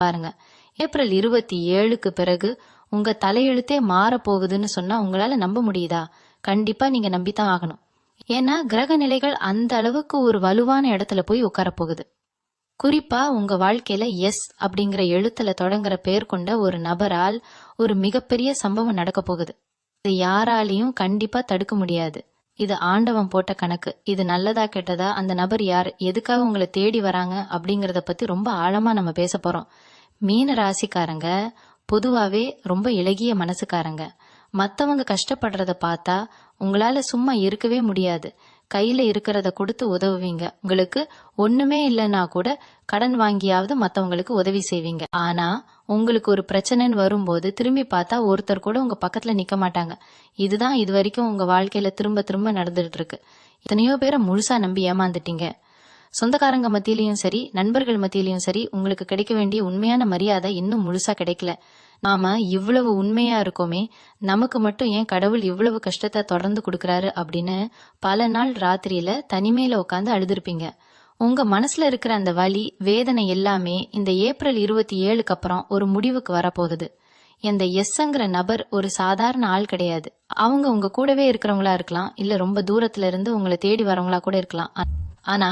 பாருங்க. ஏப்ரல் 27க்கு பிறகு உங்க தலையெழுத்தே மாற போகுதுன்னு சொன்னா உங்களால நம்ப முடியுதா? கண்டிப்பா நீங்க நம்பித்தான் ஆகணும். ஏன்னா கிரக நிலைகள் அந்த அளவுக்கு ஒரு வலுவான இடத்துல போய் உட்கார போகுது. குறிப்பா உங்க வாழ்க்கையில எஸ் அப்படிங்கிற எழுத்துல தொடங்குற பேர் கொண்ட ஒரு நபரால் ஒரு மிகப்பெரிய சம்பவம் நடக்க போகுது. இது யாராலையும் கண்டிப்பா தடுக்க முடியாது. இது ஆண்டவன் போட்ட கணக்கு. இது நல்லதா கெட்டதா, அந்த நபர் யார், எதுக்காக உங்களை தேடி வராங்க அப்படிங்கறத பத்தி ரொம்ப ஆழமா நம்ம பேச போறோம். மீன ராசிக்காரங்க பொதுவாவே ரொம்ப இளகிய மனசுக்காரங்க. மத்தவங்க கஷ்டப்படுறத பார்த்தா உங்களால சும்மா இருக்கவே முடியாது. கையில இருக்கிறத கொடுத்து உதவுவீங்க. உங்களுக்கு ஒண்ணுமே இல்லைன்னா கூட கடன் வாங்கியாவது மத்தவங்களுக்கு உதவி செய்வீங்க. ஆனா உங்களுக்கு ஒரு பிரச்சனைன்னு வரும்போது திரும்பி பார்த்தா ஒருத்தர் கூட உங்க பக்கத்துல நிக்க மாட்டாங்க. இதுதான் இது வரைக்கும் உங்க வாழ்க்கையில திரும்ப திரும்ப நடந்துட்டு இருக்கு. எத்தனையோ பேரை முழுசா நம்பி ஏமாந்துட்டீங்க. சொந்தக்காரங்க மத்தியிலயும் சரி, நண்பர்கள் மத்தியிலயும் சரி, உங்களுக்கு கிடைக்க வேண்டிய உண்மையான மரியாதை இன்னும் முழுசா கிடைக்கல. நாம இவ்வளவு உண்மையா இருக்கோமே, நமக்கு மட்டும் ஏன் கடவுள் இவ்வளவு கஷ்டத்தை தொடர்ந்து கொடுக்கறாரு அப்படின்னு பல நாள் ராத்திரியில தனிமையில உட்காந்து அழுதுருப்பீங்க. உங்க மனசுல இருக்கிற அந்த வலி, வேதனை எல்லாமே இந்த ஏப்ரல் 27க்கு அப்புறம் ஒரு முடிவுக்கு வரப்போகுது. இந்த எஸ்ங்கிற நபர் ஒரு சாதாரண ஆள் கிடையாது. அவங்க உங்க கூடவே இருக்கிறவங்களா இருக்கலாம், இல்ல ரொம்ப தூரத்துல இருந்து உங்களை தேடி வரவங்களா கூட இருக்கலாம். ஆனா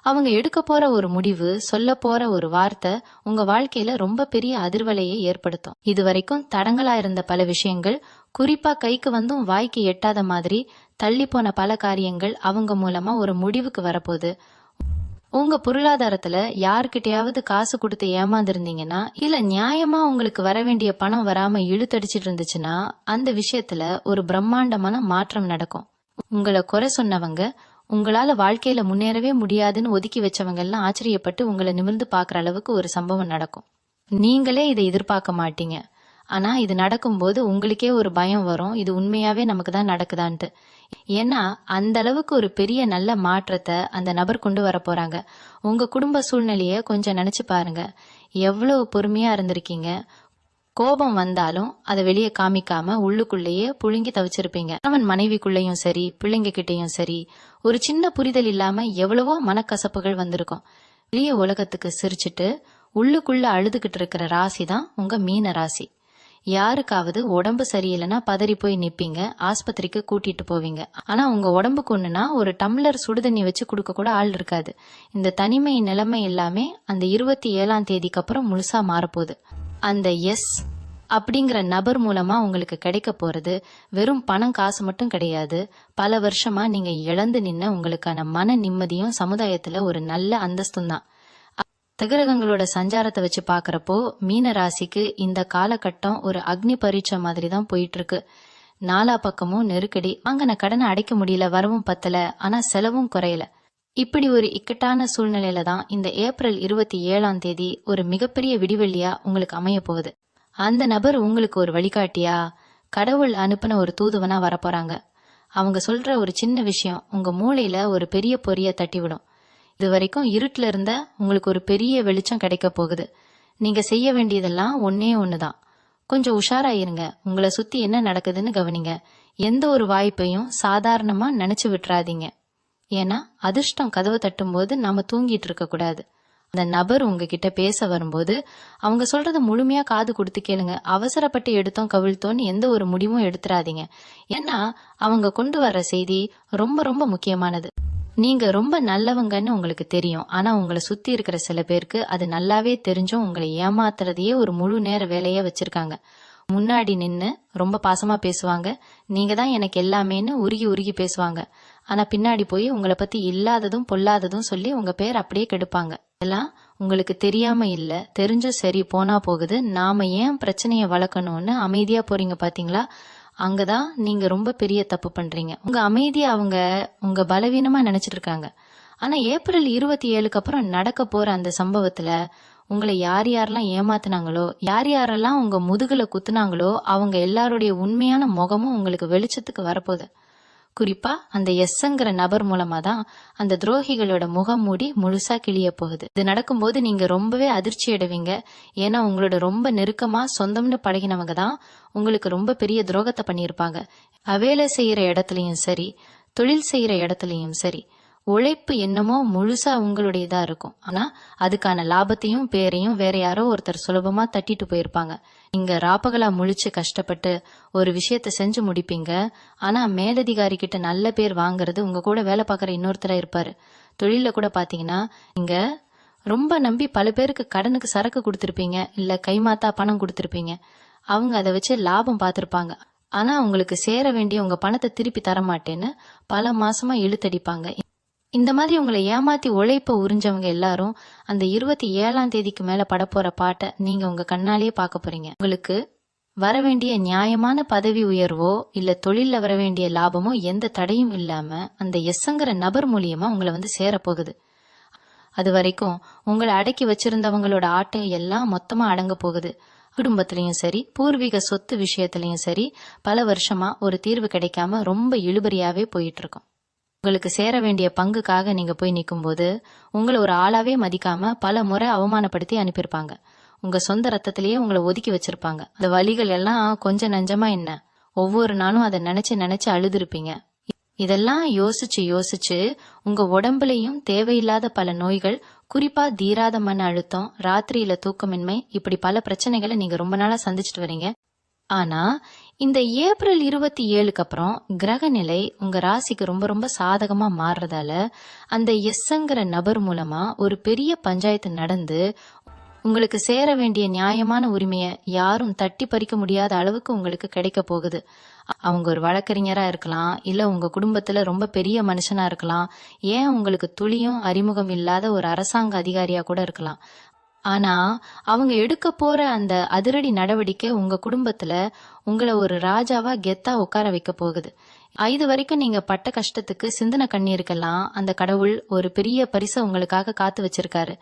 அவங்க எடுக்க போற ஒரு முடிவு, சொல்ல போற ஒரு வார்த்தை உங்க வாழ்க்கையில ரொம்ப பெரிய அதிர்வலையை ஏற்படுத்தும். இதுவரைக்கும் தடங்களா இருந்த பல விஷயங்கள், குறிப்பா கைக்கு வந்தும் வாய்க்கு எட்டாத மாதிரி தள்ளி போன பல காரியங்கள் அவங்க மூலமா ஒரு முடிவுக்கு வரப்போகுது. உங்க பொருளாதாரத்துல யாருக்கிட்டையாவது காசு கொடுத்து ஏமாந்துருந்தீங்கன்னா, இல்ல நியாயமா உங்களுக்கு வர வேண்டிய பணம் வராம இழுத்தடிச்சிட்டு இருந்துச்சுன்னா, அந்த விஷயத்துல ஒரு பிரம்மாண்டமான மாற்றம் நடக்கும். உங்களை குறை சொன்னவங்க, உங்களால வாழ்க்கையில முன்னேறவே முடியாதுன்னு ஒதுக்கி வச்சவங்க எல்லாம் ஆச்சரியப்பட்டு உங்களை நிமிர்ந்து பாக்குற அளவுக்கு ஒரு சம்பவம் நடக்கும். நீங்களே இதை எதிர்பார்க்க மாட்டீங்க. ஆனா இது நடக்கும்போது உங்களுக்கே ஒரு பயம் வரும், இது உண்மையாவே நமக்கு தான் நடக்குதான்ட்டு. ஏன்னா அந்த அளவுக்கு ஒரு பெரிய நல்ல மாற்றத்தை அந்த நபர் கொண்டு வர போறாங்க. உங்க குடும்ப சூழ்நிலைய கொஞ்சம் நினைச்சு பாருங்க. எவ்வளவு பொறுமையா இருந்திருக்கீங்க. கோபம் வந்தாலும் அதை வெளியே காமிக்காம உள்ளுக்குள்ளேயே புழுங்கி தவிச்சிருப்பீங்க. அவன் மனைவிக்குள்ளேயும் சரி, பிள்ளைங்க கிட்டையும் சரி, ஒரு சின்ன புரிதல் இல்லாம எவ்வளவோ மனக்கசப்புகள் வந்திருக்கும். வெளிய உலகத்துக்கு சிரிச்சுட்டு உள்ளுக்குள்ள அழுதுகிட்டு இருக்கிற ராசி தான் உங்க மீன ராசி. யாருக்காவது உடம்பு சரியில்லைன்னா பதறி போய் நிப்பீங்க, ஆஸ்பத்திரிக்கு கூட்டிட்டு போவீங்க. ஆனா உங்க உடம்புக்கு ஒண்ணுனா ஒரு டம்ளர் சுடுதண்ணி வச்சு கொடுக்க கூட ஆள் இருக்காது. இந்த தனிமை நிலைமை எல்லாமே அந்த 27ஆம் தேதிக்கு அப்புறம் முழுசா மாறப்போகுது. அந்த எஸ் அப்படிங்கிற நபர் மூலமா உங்களுக்கு கிடைக்க போறது வெறும் பணம் காசு மட்டும் கிடையாது. பல வருஷமா நீங்க இழந்து நின்ன உங்களுக்கான மன நிம்மதியும் சமுதாயத்துல ஒரு நல்ல அந்தஸ்தும் தான். கிரகங்களோட சஞ்சாரத்தை வச்சு பாக்குறப்போ மீன ராசிக்கு இந்த காலகட்டம் ஒரு அக்னி பரீட்சை மாதிரி தான் போயிட்டு இருக்கு. நாலா பக்கமும் நெருக்கடி. வாங்கின கடனை அடைக்க முடியல, வரவும் பத்தல, ஆனா செலவும் குறையல. இப்படி ஒரு இக்கட்டான சூழ்நிலையில தான் இந்த ஏப்ரல் 27ஆம் தேதி ஒரு மிகப்பெரிய விடிவெள்ளியா உங்களுக்கு அமைய போகுது. அந்த நபர் உங்களுக்கு ஒரு வழிகாட்டியா, கடவுள் அனுப்பின ஒரு தூதுவனா வரப்போறாங்க. அவங்க சொல்ற ஒரு சின்ன விஷயம் உங்க மூளையில ஒரு பெரிய பொரிய தட்டிவிடும். இது வரைக்கும் இருட்டுல இருந்த உங்களுக்கு ஒரு பெரிய வெளிச்சம் கிடைக்க போகுது. நீங்க செய்ய வேண்டியதெல்லாம் ஒன்னே ஒண்ணுதான். கொஞ்சம் உஷாரா இருங்க. உங்களை சுத்தி என்ன நடக்குதுன்னு கவனிங்க. எந்த ஒரு வாய்ப்பையும் சாதாரணமா நினைச்சு விட்டுறாதீங்க. ஏன்னா அதிர்ஷ்டம் கதவு தட்டும் போது நாம தூங்கிட்டு இருக்க கூடாது. அந்த நபர் உங்ககிட்ட பேச வரும்போது அவங்க சொல்றத முழுமையா காது கொடுத்து கேளுங்க. அவசரப்பட்டு எடுத்தோம் கவிழ்த்தோன்னு எந்த ஒரு முடிவும் எடுத்துறாதீங்க. ஏன்னா அவங்க கொண்டு வர்ற செய்தி ரொம்ப ரொம்ப முக்கியமானது. நீங்க ரொம்ப நல்லவங்கன்னு உங்களுக்கு தெரியும். ஆனா உங்களை சுத்தி இருக்கிற சில பேருக்கு அது நல்லாவே தெரிஞ்சும் உங்களை ஏமாத்துறதையே ஒரு முழு நேர வேலையா வச்சிருக்காங்க. முன்னாடி நின்னு ரொம்ப பாசமா பேசுவாங்க. நீங்க தான் எனக்கு எல்லாமேன்னு உருகி உருகி பேசுவாங்க. ஆனா பின்னாடி போய் உங்களை பத்தி இல்லாததும் பொல்லாததும் சொல்லி உங்க பேர் அப்படியே கெடுப்பாங்க. இதெல்லாம் உங்களுக்கு தெரியாம இல்ல, தெரிஞ்சும் சரி போனா போகுது. நாம ஏன் பிரச்சனைய வளர்க்கணும்னு அமைதியா போறீங்க பாத்தீங்களா? அங்கதான் நீங்க ரொம்ப பெரிய தப்பு பண்றீங்க. உங்க அமைதியா அவங்க உங்க பலவீனமா நினைச்சிட்டு இருக்காங்க. ஆனா ஏப்ரல் 27க்கு அப்புறம் நடக்க போற அந்த சம்பவத்துல உங்களை யார் யாரெல்லாம் ஏமாத்தினாங்களோ, யார் யாரெல்லாம் உங்க முதுகுல குத்துனாங்களோ அவங்க எல்லாருடைய உண்மையான முகமும் உங்களுக்கு வெளிச்சத்துக்கு வரப்போகுது. குறிப்பா அந்த எஸ்ங்கிற நபர் மூலமா தான் அந்த துரோகிகளோட முகம் மூடி முழுசா கிளிய போகுது. இது நடக்கும்போது நீங்க ரொம்பவே அதிர்ச்சி அடைவீங்க. ஏன்னா உங்களோட ரொம்ப நெருக்கமா சொந்தம்னு பழகினவங்க தான் உங்களுக்கு ரொம்ப பெரிய துரோகத்தை பண்ணியிருப்பாங்க. வேலை செய்யற இடத்துலயும் சரி, தொழில் செய்யற இடத்துலயும் சரி, உழைப்பு என்னமோ முழுசா உங்களுடையதா இருக்கும். ஆனா அதுக்கான லாபத்தையும் பேரையும் வேற யாரோ ஒருத்தர் சுலபமா தட்டிட்டு போயிருப்பாங்க. நீங்க ராப்பகலா முழிச்சு கஷ்டப்பட்டு ஒரு விஷயத்த செஞ்சு முடிப்பீங்க. ஆனா மேலதிகாரி கிட்ட நல்ல பேர் வாங்குறது உங்க கூட வேலை பார்க்குற இன்னொருத்தரா இருப்பாரு. தொழில கூட பாத்தீங்கன்னா, நீங்க ரொம்ப நம்பி பல பேருக்கு கடனுக்கு சரக்கு கொடுத்திருப்பீங்க, இல்ல கைமாத்தா பணம் கொடுத்திருப்பீங்க. அவங்க அதை வச்சு லாபம் பார்த்திருப்பாங்க. ஆனா உங்களுக்கு சேர வேண்டிய உங்க பணத்தை திருப்பி தர மாட்டேன்னு பல மாசமா இழுத்தடிப்பாங்க. இந்த மாதிரி உங்களை ஏமாத்தி உழைப்ப உறிஞ்சவங்க எல்லாரும் அந்த 27ஆம் தேதிக்கு மேல படப்போற பாட்டை நீங்க உங்க கண்ணாலேயே பார்க்க போறீங்க. உங்களுக்கு வர வேண்டிய நியாயமான பதவி உயர்வோ இல்ல தொழில்ல வர வேண்டிய லாபமோ எந்த தடையும் இல்லாம அந்த எஸ்ங்கிற நபர் மூலியமா உங்களை வந்து சேரப்போகுது. அது வரைக்கும் உங்களை அடக்கி வச்சிருந்தவங்களோட ஆட்டம் எல்லாம் மொத்தமா அடங்க போகுது. குடும்பத்திலயும் சரி, பூர்வீக சொத்து விஷயத்திலயும் சரி, பல வருஷமா ஒரு தீர்வு கிடைக்காம ரொம்ப இழுபறியாவே போயிட்டு இருக்கும். உங்களுக்கு சேர வேண்டிய பங்குக்காக நீங்க போய் நிக்கும்போது உங்களை ஒரு ஆளாவே மதிக்காம பல முறை அவமானப்படுத்தி அனுப்பியிருப்பாங்க. உங்க சொந்த ரத்தத்திலேயே உங்களை ஒதுக்கி வச்சிருப்பாங்க. அந்த வலிகள் எல்லாம் கொஞ்சம் நஞ்சமா என்ன, ஒவ்வொரு நாளும் அதை நினைச்சு நினைச்சு அழுதுருப்பீங்க. இதெல்லாம் யோசிச்சு யோசிச்சு உங்க உடம்புலயும் தேவையில்லாத பல நோய்கள், குறிப்பா தீராத மன அழுத்தம், ராத்திரியில தூக்கமின்மை, இப்படி பல பிரச்சனைகளை நீங்க ரொம்ப நாளா சந்திச்சுட்டு வரீங்க. ஆனா இந்த ஏப்ரல் 27க்கு அப்புறம் கிரக நிலை உங்க ராசிக்கு ரொம்ப ரொம்ப சாதகமா மாறுறதால அந்த எஸ்ங்கிற நபர் மூலமா ஒரு பெரிய பஞ்சாயத்து நடந்து உங்களுக்கு சேர வேண்டிய நியாயமான உரிமையை யாரும் தட்டி பறிக்க முடியாத அளவுக்கு உங்களுக்கு கிடைக்க போகுது. அவங்க ஒரு வழக்கறிஞரா இருக்கலாம், இல்ல உங்க குடும்பத்துல ரொம்ப பெரிய மனுஷனா இருக்கலாம், ஏன் உங்களுக்கு துளியும் அறிமுகம் இல்லாத ஒரு அரசாங்க அதிகாரியா கூட இருக்கலாம். ஆனா அவங்க எடுக்க போற அந்த அதிரடி நடவடிக்கை உங்க குடும்பத்துல உங்களை ஒரு ராஜாவா கெத்தா உட்கார வைக்க போகுது. இது வரைக்கும் நீங்க பட்ட கஷ்டத்துக்கு சிந்தன கண்ணீருக்கெல்லாம் அந்த கடவுள் ஒரு பெரிய பரிசை உங்களுக்காக காத்து வச்சிருக்காரு.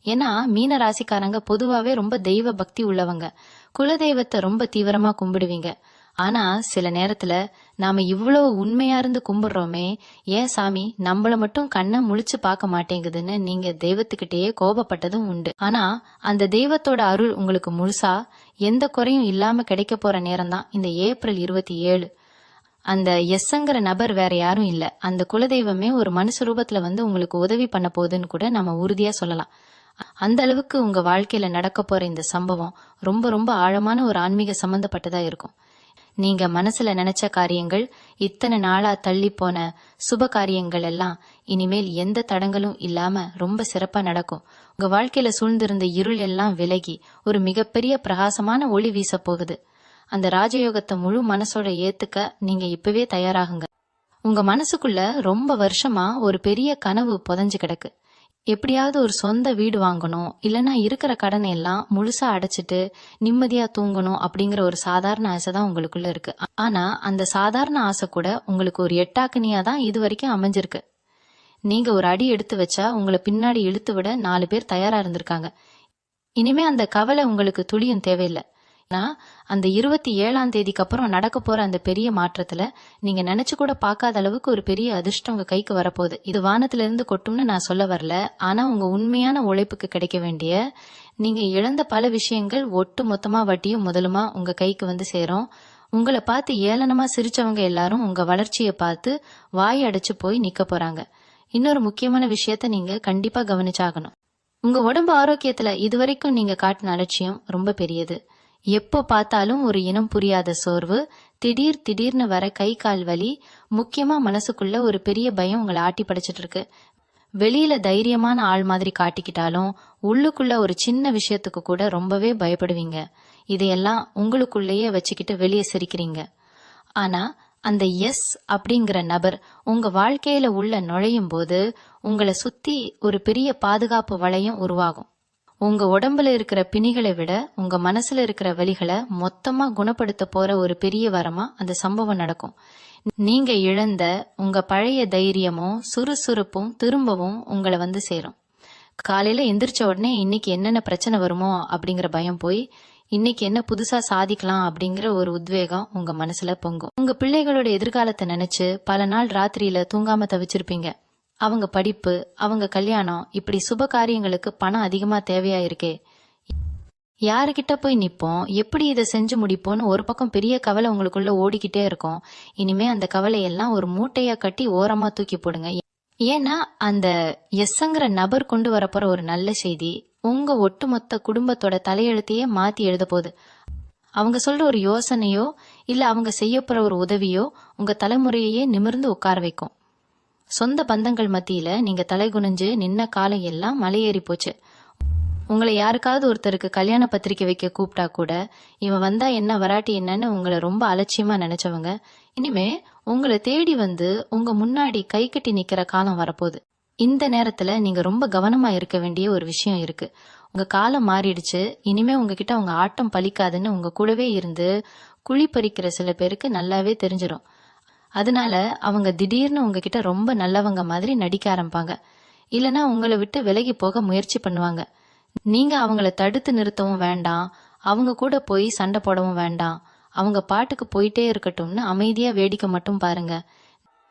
ஏன்னா மீன ராசிக்காரங்க பொதுவாவே ரொம்ப தெய்வ பக்தி உள்ளவங்க. குலதெய்வத்தை ரொம்ப தீவிரமா கும்பிடுவீங்க. ஆனா சில நேரத்துல நாம இவ்வளவு உண்மையா இருந்து கும்பிடுறோமே, ஏன் சாமி நம்மள மட்டும் கண்ணை முழிச்சு பார்க்க மாட்டேங்குதுன்னு நீங்க தெய்வத்துக்கிட்டேயே கோபப்பட்டதும் உண்டு. ஆனா அந்த தெய்வத்தோட அருள் உங்களுக்கு முழுசா எந்த குறையும் இல்லாம கிடைக்க போற நேரம் தான் இந்த ஏப்ரல் 27. அந்த எஸ்ங்கிற நபர் வேற யாரும் இல்ல, அந்த குலதெய்வமே ஒரு மனுஷ ரூபத்துல வந்து உங்களுக்கு உதவி பண்ண போகுதுன்னு கூட நம்ம உறுதியா சொல்லலாம். அந்த அளவுக்கு உங்க வாழ்க்கையில நடக்க போற இந்த சம்பவம் ரொம்ப ரொம்ப ஆழமான ஒரு ஆன்மீக சம்பந்தப்பட்டதா இருக்கும். நீங்க மனசுல நினைச்ச காரியங்கள், இத்தனை நாளா தள்ளி போன சுப காரியங்கள் எல்லாம் இனிமேல் எந்த தடங்களும் இல்லாம ரொம்ப சிறப்பா நடக்கும். உங்க வாழ்க்கையில சூழ்ந்திருந்த இருள் எல்லாம் விலகி ஒரு மிகப்பெரிய பிரகாசமான ஒளி வீச போகுது. அந்த ராஜயோகத்தை முழு மனசோட ஏத்துக்க நீங்க இப்பவே தயாராகுங்க. உங்க மனசுக்குள்ள ரொம்ப வருஷமா ஒரு பெரிய கனவு புதைஞ்சு கிடக்கு. எப்படியாவது ஒரு சொந்த வீடு வாங்கணும், இல்லைன்னா இருக்கிற கடனை எல்லாம் முழுசா அடைச்சிட்டு நிம்மதியா தூங்கணும் அப்படிங்கிற ஒரு சாதாரண ஆசை தான் உங்களுக்குள்ள இருக்கு. ஆனா அந்த சாதாரண ஆசை கூட உங்களுக்கு ஒரு எட்டாக்கனியா தான் இது வரைக்கும் அமைஞ்சிருக்கு. நீங்க ஒரு அடி எடுத்து வச்சா உங்களை பின்னாடி இழுத்து விட 4 பேர் தயாரா இருந்திருக்காங்க. இனிமே அந்த கவலை உங்களுக்கு துளியும் தேவையில்லை. அந்த 27ஆம் தேதிக்கு அப்புறம் நடக்க போற அந்த பெரிய மாற்றத்துல நீங்க நினைச்சு கூட பார்க்காத அளவுக்கு ஒரு பெரிய அதிர்ஷ்டம் உங்க கைக்கு வரப்போகுது. இது வானத்துல இருந்து கொட்டும்னு நான் சொல்ல வரல. ஆனா உங்க உண்மையான உழைப்புக்கு கிடைக்க வேண்டிய, நீங்க இழந்த பல விஷயங்கள் ஒட்டு மொத்தமா வட்டியும் முதலுமா உங்க கைக்கு வந்து சேரும். உங்களை பார்த்து ஏளனமா சிரிச்சவங்க எல்லாரும் உங்க வளர்ச்சியை பார்த்து வாய் அடைச்சு போய் நிக்க போறாங்க. இன்னொரு முக்கியமான விஷயத்த நீங்க கண்டிப்பா கவனிச்சாகணும். உங்க உடம்பு ஆரோக்கியத்துல இதுவரைக்கும் நீங்க காட்டின அலட்சியம் ரொம்ப பெரியது. எப்போ பார்த்தாலும் ஒரு இனம் புரியாத சோர்வு, திடீர்னு வர கை கால் வலி, முக்கியமா மனசுக்குள்ள ஒரு பெரிய பயம் உங்களை ஆட்டி படைச்சிட்டு இருக்கு. வெளியில தைரியமான ஆள் மாதிரி காட்டிக்கிட்டாலும் உள்ளுக்குள்ள ஒரு சின்ன விஷயத்துக்கு கூட ரொம்பவே பயப்படுவீங்க. இதையெல்லாம் உங்களுக்குள்ளேயே வச்சுக்கிட்டு வெளியே சிரிக்கிறீங்க. ஆனா அந்த எஸ் அப்படிங்கிற நபர் உங்க வாழ்க்கையில உள்ள நுழையும் போது உங்களை சுத்தி ஒரு பெரிய பாதுகாப்பு வளையம் உருவாகும். உங்க உடம்புல இருக்கிற பிணிகளை விட உங்க மனசுல இருக்கிற வலிகளை மொத்தமா குணப்படுத்த போற ஒரு பெரிய வரமா அந்த சம்பவம் நடக்கும். நீங்க இழந்த உங்க பழைய தைரியமும் சுறுசுறுப்பும் திரும்பவும் உங்களை வந்து சேரும். காலையில எந்திரிச்ச உடனே இன்னைக்கு என்னென்ன பிரச்சனை வருமோ அப்படிங்கிற பயம் போய் இன்னைக்கு என்ன புதுசா சாதிக்கலாம் அப்படிங்கிற ஒரு உத்வேகம் உங்க மனசுல பொங்கும். உங்க பிள்ளைகளோட எதிர்காலத்தை நினைச்சு பல நாள் ராத்திரியில தூங்காம தவிச்சிருப்பீங்க. அவங்க படிப்பு, அவங்க கல்யாணம், இப்படி சுப காரியங்களுக்கு பணம் அதிகமா தேவையா இருக்கே, யாருக்கிட்ட போய் நிப்போம், எப்படி இதை செஞ்சு முடிப்போம்னு ஒரு பக்கம் பெரிய கவலை உங்களுக்குள்ள ஓடிக்கிட்டே இருக்கும். இனிமே அந்த கவலையெல்லாம் ஒரு மூட்டையா கட்டி ஓரமா தூக்கி போடுங்க. ஏன்னா அந்த எஸ்ங்கிற நபர் கொண்டு வரப்போற ஒரு நல்ல செய்தி உங்க ஒட்டுமொத்த குடும்பத்தோட தலையெழுத்தையே மாத்தி எழுத போகுது. அவங்க சொல்ற ஒரு யோசனையோ இல்ல அவங்க செய்யப்போற ஒரு உதவியோ உங்க தலைமுறையே நிமிர்ந்து உட்கார வைக்கும். சொந்த பந்தங்கள் மத்தியில நீங்க தலை குனிஞ்சு நின்ன காலம் எல்லாம் மலையேறி போச்சு. உங்களை யாருக்காவது ஒருத்தருக்கு கல்யாண பத்திரிக்கை வைக்க கூப்பிட்டா கூட இவன் வந்தா என்ன வராட்டி என்னன்னு உங்களை ரொம்ப அலட்சியமா நினைச்சவங்க இனிமே உங்களை தேடி வந்து உங்க முன்னாடி கை கட்டி நிக்கிற காலம் வரப்போகுது. இந்த நேரத்துல நீங்க ரொம்ப கவனமா இருக்க வேண்டிய ஒரு விஷயம் இருக்கு. உங்க காலம் மாறிடுச்சு, இனிமே உங்ககிட்ட உங்க ஆட்டம் பலிக்காதுன்னு உங்க கூடவே இருந்து குழி பறிக்கிற சில பேருக்கு நல்லாவே தெரிஞ்சிடும். அதனால அவங்க திடீர்னு உங்ககிட்ட ரொம்ப நல்லவங்க மாதிரி நடிக்க ஆரம்பிப்பாங்க. இல்லனா உங்களை விட்டு விலகி போக முயற்சி பண்ணுவாங்க. நீங்க அவங்கள தடுத்து நிறுத்தவும் வேண்டாம், அவங்க கூட போய் சண்டை போடவும் வேண்டாம். அவங்க பாட்டுக்கு போயிட்டே இருக்கட்டும்னு அமைதியா வேடிக்கை மட்டும் பாருங்க.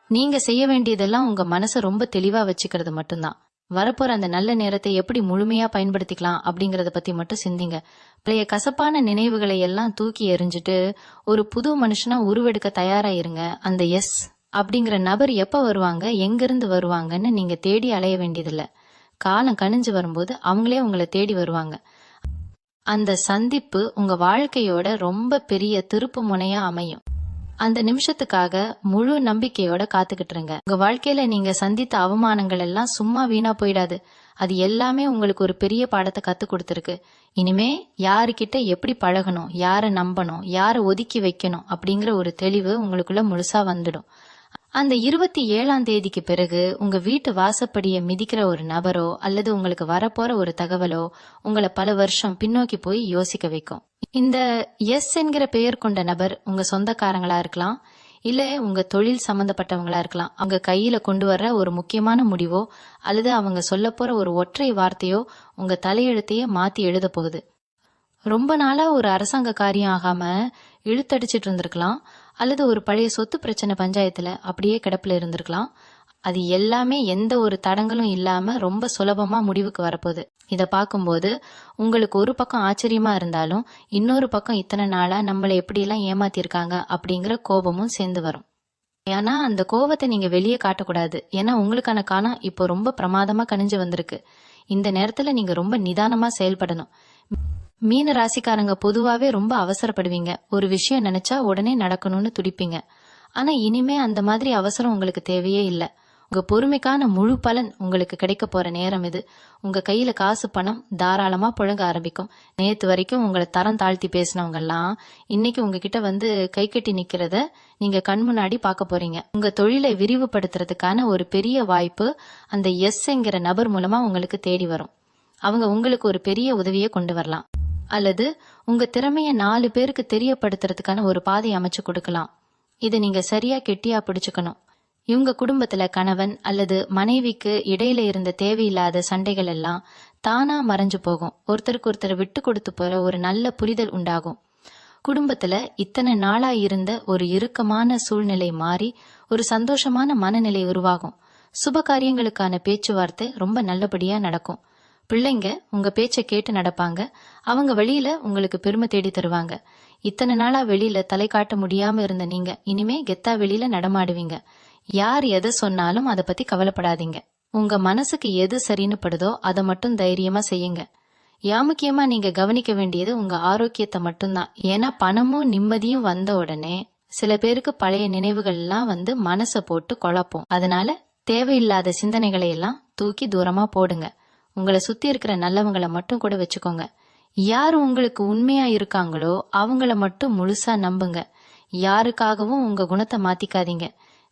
நீங்க செய்ய வேண்டியதெல்லாம் உங்க மனசை ரொம்ப தெளிவா வச்சுக்கிறது மட்டும்தான். வரப்போற அந்த நல்ல நேரத்தை எப்படி முழுமையா பயன்படுத்திக்கலாம் அப்படிங்கறத பத்தி மட்டும் சிந்திங்க. பழைய கசப்பான நினைவுகளை எல்லாம் தூக்கி எறிஞ்சிட்டு ஒரு புது மனுஷனா உருவெடுக்க தயாரா இருங்க. அந்த எஸ் அப்படிங்கிற நபர் எப்ப வருவாங்க, எங்கிருந்து வருவாங்கன்னு நீங்க தேடி அலைய வேண்டியதில்ல. காலம் கணிஞ்சு வரும்போது அவங்களே உங்களை தேடி வருவாங்க. அந்த சந்திப்பு உங்க வாழ்க்கையோட ரொம்ப பெரிய திருப்பு முனையா அமையும். அந்த நிமிஷத்துக்காக முழு நம்பிக்கையோட காத்துக்கிட்டு இருங்க. உங்க வாழ்க்கையில நீங்க சந்தித்த அவமானங்கள் எல்லாம் சும்மா வீணா போயிடாது. அது எல்லாமே உங்களுக்கு ஒரு பெரிய பாடத்தை கத்து கொடுத்துருக்கு. இனிமே யாருக்கிட்ட எப்படி பழகணும், யாரை நம்பணும், யாரை ஒதுக்கி வைக்கணும் அப்படிங்கிற ஒரு தெளிவு உங்களுக்குள்ள முழுசா வந்துடும். அந்த 27ஆம் தேதிக்கு பிறகு உங்க வீட்டு வாசப்படியை மிதிக்கிற ஒரு நபரோ அல்லது உங்களுக்கு வரப்போற ஒரு தகவலோ உங்களை பல வருஷம் பின்னோக்கி போய் யோசிக்க வைக்கும். இந்த எஸ் என்கிற பெயர் கொண்ட நபர் உங்க சொந்தக்காரங்களா இருக்கலாம், இல்ல உங்க தொழில் சம்பந்தப்பட்டவங்களா இருக்கலாம். அவங்க கையில கொண்டு வர்ற ஒரு முக்கியமான முடிவோ அல்லது அவங்க சொல்ல போற ஒரு ஒற்றை வார்த்தையோ உங்க தலையெழுத்தையே மாத்தி எழுத போகுது. ரொம்ப நாளா ஒரு அரசாங்க காரியம் ஆகாம இழுத்தடிச்சிட்டு இருந்திருக்கலாம், அல்லது ஒரு பழைய சொத்து பிரச்சனை பஞ்சாயத்துல அப்படியே கிடப்புல இருந்திருக்கலாம். அது எல்லாமே எந்த ஒரு தடங்களும் இல்லாம ரொம்ப சுலபமா முடிவுக்கு வரப்போகுது. இத பார்க்கும்போது உங்களுக்கு ஒரு பக்கம் ஆச்சரியமா இருந்தாலும் இன்னொரு பக்கம் இத்தனை நாளா நம்மளை எப்படி எல்லாம் ஏமாத்திருக்காங்க அப்படிங்கிற கோபமும் சேர்ந்து வரும். ஏன்னா அந்த கோபத்தை நீங்க வெளியே காட்டக்கூடாது. ஏன்னா உங்களுக்கான காலம் இப்போ ரொம்ப பிரமாதமா கணிஞ்சு வந்திருக்கு. இந்த நேரத்துல நீங்க ரொம்ப நிதானமா செயல்படணும். மீன ராசிக்காரங்க பொதுவாவே ரொம்ப அவசரப்படுவீங்க. ஒரு விஷயம் நினைச்சா உடனே நடக்கணும்னு துடிப்பீங்க. ஆனா இனிமே அந்த மாதிரி அவசரம் உங்களுக்கு தேவையே இல்லை. உங்க பொறுமைக்கான முழு பலன் உங்களுக்கு கிடைக்க போற நேரம் இது. உங்க கையில காசு பணம் தாராளமா புழங்க ஆரம்பிக்கும். நேத்து வரைக்கும் உங்களை தரம் தாழ்த்தி பேசினவங்க எல்லாம் இன்னைக்கு உங்ககிட்ட வந்து கை கட்டி நிக்கிறத நீங்க கண் முன்னாடி பார்க்க போறீங்க. உங்க தொழிலை விரிவுபடுத்துறதுக்கான ஒரு பெரிய வாய்ப்பு அந்த எஸ் என்கிற நபர் மூலமா உங்களுக்கு தேடி வரும். அவங்க உங்களுக்கு ஒரு பெரிய உதவியை கொண்டு வரலாம், அல்லது உங்க திறமைய 4 பேருக்கு தெரியப்படுத்துறதுக்கான ஒரு பாதை அமைச்சு கொடுக்கலாம். இதை நீங்க சரியா கெட்டியா பிடிச்சுக்கணும். இவங்க குடும்பத்துல கணவன் அல்லது மனைவிக்கு இடையில இருந்த தேவையில்லாத சண்டைகள் எல்லாம் தானா மறைஞ்சு போகும். ஒருத்தருக்கு ஒருத்தர் விட்டு கொடுத்து போற ஒரு நல்ல புரிதல் உண்டாகும். குடும்பத்துல இத்தனை நாளா இருந்த ஒரு இறுக்கமான சூழ்நிலை மாறி ஒரு சந்தோஷமான மனநிலை உருவாகும். சுப காரியங்களுக்கான பேச்சுவார்த்தை ரொம்ப நல்லபடியா நடக்கும். பிள்ளைங்க உங்க பேச்சை கேட்டு நடப்பாங்க. அவங்க வழியில உங்களுக்கு பெருமை தேடி தருவாங்க. இத்தனை நாளா வெளியில தலை காட்ட முடியாம இருந்த நீங்க இனிமே கெத்தா வெளியில நடமாடுவீங்க. யார் எதை சொன்னாலும் அதை பத்தி கவலைப்படாதீங்க. உங்க மனசுக்கு எது சரின்னு படுதோ அதை மட்டும் தைரியமா செய்யுங்க. முக்கியமா நீங்க கவனிக்க வேண்டியது உங்க ஆரோக்கியத்தை மட்டும்தான். ஏன்னா பணமும் நிம்மதியும் வந்த உடனே சில பேருக்கு பழைய நினைவுகள் எல்லாம் வந்து மனசை போட்டு குழப்பம். அதனால தேவையில்லாத சிந்தனைகளை எல்லாம் தூக்கி தூரமா போடுங்க. உங்களை சுத்தி இருக்கிற நல்லவங்களை மட்டும் கூட வச்சுக்கோங்க. யாரு உங்களுக்கு உண்மையா இருக்காங்களோ அவங்கள மட்டும் முழுசா நம்புங்க. யாருக்காகவும் உங்க குணத்தை மாத்திக்காதீங்க.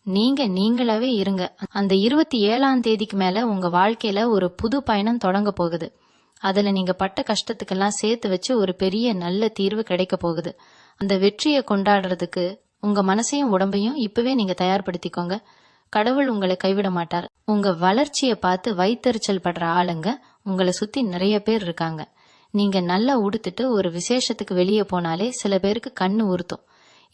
நீங்க நீங்களாவே இருங்க. அந்த 27ஆம் தேதிக்கு மேல உங்க வாழ்க்கையில ஒரு புது பயணம் தொடங்க போகுது. அதுல நீங்க பட்ட கஷ்டத்துக்கெல்லாம் சேர்த்து வச்சு ஒரு பெரிய நல்ல தீர்வு கிடைக்க போகுது. அந்த வெற்றியை கொண்டாடுறதுக்கு உங்க மனசையும் உடம்பையும் இப்பவே நீங்க தயார்படுத்திக்கோங்க. கடவுள் உங்களை கைவிட மாட்டார். உங்க வளர்ச்சியை பார்த்து வைத்தறிச்சல் படுற ஆளுங்க உங்களை சுத்தி நிறைய பேர் இருக்காங்க. நீங்க நல்லா உடுத்துட்டு ஒரு விசேஷத்துக்கு வெளியே போனாலே சில பேருக்கு கண்ணு உறுத்தும்.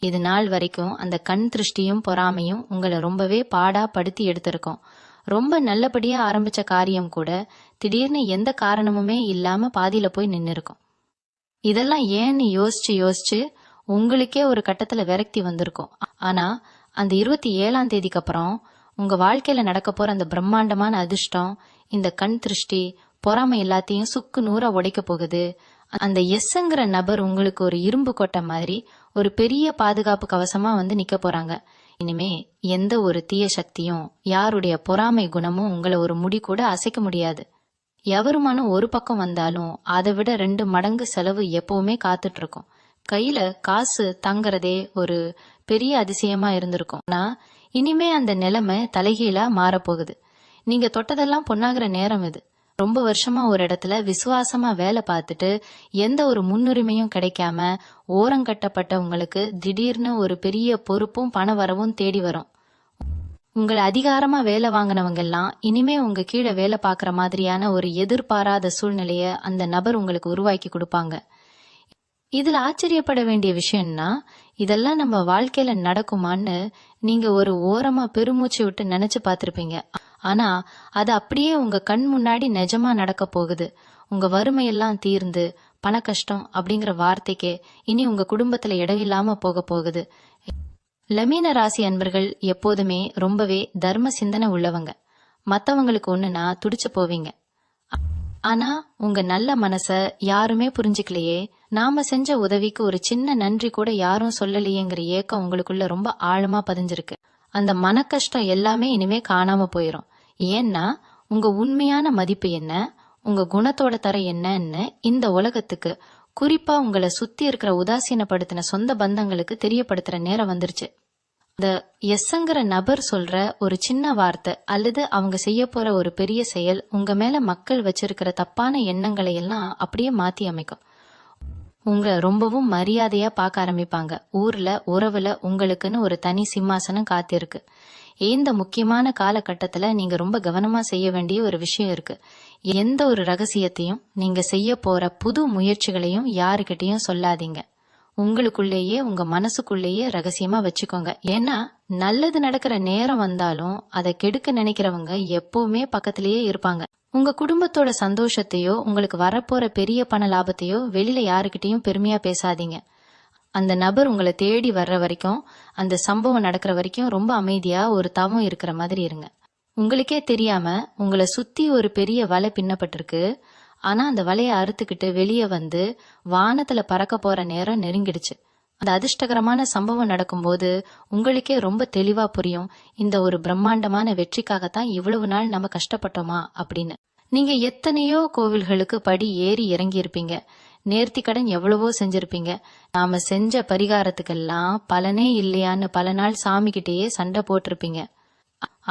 இது நாள் வரைக்கும் அந்த கண் திருஷ்டியும் பொறாமையும் உங்களை ரொம்பவே பாடா படுத்தி எடுத்திருக்கோம். ரொம்ப நல்லபடியா ஆரம்பிச்ச காரியம் கூட திடீர்னு எந்த காரணமுமே இல்லாம பாதியில போய் நின்னு இருக்கும். இதெல்லாம் ஏன்னு யோசிச்சு யோசிச்சு உங்களுக்கே ஒரு கட்டத்துல விரக்தி வந்திருக்கும். ஆனா அந்த 27ஆம் தேதிக்கு அப்புறம் உங்க வாழ்க்கையில நடக்க போற அந்த பிரம்மாண்டமான அதிர்ஷ்டம், இந்த கண் திருஷ்டி, பொறாமை எல்லாத்தையும் சுக்கு நூறா உடைக்க போகுது. அந்த எஸ்ங்கிற நபர் உங்களுக்கு ஒரு இரும்பு கொட்டை மாதிரி ஒரு பெரிய பாதுகாப்பு கவசமா வந்து நிக்க போறாங்க. இனிமே எந்த ஒரு தீய சக்தியும், யாருடைய பொறாமை குணமும் உங்களை ஒரு முடி கூட அசைக்க முடியாது. எவருமானும் ஒரு பக்கம் வந்தாலும் அதை விட 2 மடங்கு செலவு எப்பவுமே காத்துட்டு இருக்கும். கையில காசு தங்கறதே ஒரு பெரிய அதிசயமா இருந்திருக்கும். ஆனா இனிமே அந்த நிலைமை தலைகீழா மாறப்போகுது. நீங்க தொட்டதெல்லாம் பொன்னாகிற நேரம் இது. ரொம்ப வருஷமா ஒரு இடத்துல விசுவாசமா வேலை பார்த்துட்டு எந்த ஒரு முன்னுரிமையும் கிடைக்காம ஓரங்கட்டப்பட்ட உங்களுக்கு திடீர்னு ஒரு பெரிய பொறுப்பும் பண வரவும் தேடி வரும். உங்களை அதிகாரமா வேலை வாங்கினவங்க எல்லாம் இனிமே உங்க கீழே வேலை பார்க்கற மாதிரியான ஒரு எதிர்பாராத சூழ்நிலைய அந்த நபர் உங்களுக்கு உருவாக்கி கொடுப்பாங்க. இதுல ஆச்சரியப்பட வேண்டிய விஷயம்னா, இதெல்லாம் நம்ம வாழ்க்கையில நடக்குமான்னு நீங்க ஒரு ஓரமா பெருமூச்சு விட்டு நினைச்சு பார்த்திருப்பீங்க. ஆனா அது அப்படியே உங்க கண் முன்னாடி நிஜமா நடக்க போகுது. உங்க வறுமையெல்லாம் தீர்ந்து பண கஷ்டம் அப்படிங்கிற வார்த்தைக்கே இனி உங்க குடும்பத்துல இடம் இல்லாம போக போகுது. லமீன ராசி அன்பர்கள் எப்போதுமே ரொம்பவே தர்ம சிந்தனை உள்ளவங்க. மத்தவங்களுக்கு ஒண்ணுனா துடிச்சு போவீங்க. ஆனா உங்க நல்ல மனச யாருமே புரிஞ்சுக்கலையே, நாம செஞ்ச உதவிக்கு ஒரு சின்ன நன்றி கூட யாரும் சொல்லலையேங்கிற ஏக்கம் உங்களுக்குள்ள ரொம்ப ஆழமா பதிஞ்சிருக்கு. அந்த மன கஷ்டம் எல்லாமே இனிமே காணாம போயிரும். ஏன்னா உங்க உண்மையான மதிப்பு என்ன, உங்க குணத்தோட தரம் என்னன்னு இந்த உலகத்துக்கு, குறிப்பா உங்களை சுத்தி இருக்கிற உதாசீனப்படுத்தின சொந்த பந்தங்களுக்கு தெரியப்படுத்துற நேரம் வந்துருச்சு. இந்த எஸ்ங்கிற நபர் சொல்ற ஒரு சின்ன வார்த்தை அல்லது அவங்க செய்ய போற ஒரு பெரிய செயல் உங்க மேல மக்கள் வச்சிருக்கிற தப்பான எண்ணங்களை எல்லாம் அப்படியே மாத்தி அமைக்கும். உங்களை ரொம்பவும் மரியாதையா பார்க்க ஆரம்பிப்பாங்க. ஊர்ல உறவுல உங்களுக்குன்னு ஒரு தனி சிம்மாசனம் காத்திருக்கு. இந்த முக்கியமான காலகட்டத்துல நீங்க ரொம்ப கவனமா செய்ய வேண்டிய ஒரு விஷயம் இருக்கு. எந்த ஒரு ரகசியத்தையும், நீங்க செய்ய போற புது முயற்சிகளையும் யாருக்கிட்டையும் சொல்லாதீங்க. உங்களுக்குள்ளேயே உங்க மனசுக்குள்ளேயே ரகசியமா வச்சுக்கோங்க. ஏன்னா நல்லது நடக்கிற நேரம் வந்தாலும் அதை கெடுக்க நினைக்கிறவங்க எப்பவுமே பக்கத்திலேயே இருப்பாங்க. உங்க குடும்பத்தோட சந்தோஷத்தையோ உங்களுக்கு வரப்போற பெரிய பண லாபத்தையோ வெளியில யாருக்கிட்டையும் பெருமையா பேசாதீங்க. அந்த நபர் உங்களை தேடி வர்ற வரைக்கும், அந்த சம்பவம் நடக்கிற வரைக்கும் ரொம்ப அமைதியா ஒரு தவம் இருக்கிற மாதிரி இருங்க. உங்களுக்கே தெரியாம உங்களை சுத்தி ஒரு பெரிய வலை பின்னப்பட்டிருக்கு. ஆனா அந்த வலையை அறுத்துக்கிட்டு வெளியே வந்து வானத்துல பறக்க போற நேரம் நெருங்கிடுச்சு. அந்த அதிர்ஷ்டகரமான சம்பவம் நடக்கும்போது உங்களுக்கே ரொம்ப தெளிவா புரியும், இந்த ஒரு பிரம்மாண்டமான வெற்றிக்காகத்தான் இவ்வளவு நாள் நம்ம கஷ்டப்பட்டோமா அப்படின்னு. நீங்க எத்தனையோ கோவில்களுக்கு படி ஏறி இறங்கி இருப்பீங்க. நேர்த்தி கடன் எவ்வளவோ செஞ்சிருப்பீங்க. நாம செஞ்ச பரிகாரத்துக்கெல்லாம் பலனே இல்லையான்னு பல நாள் சாமி கிட்டேயே சண்டை போட்டிருப்பீங்க.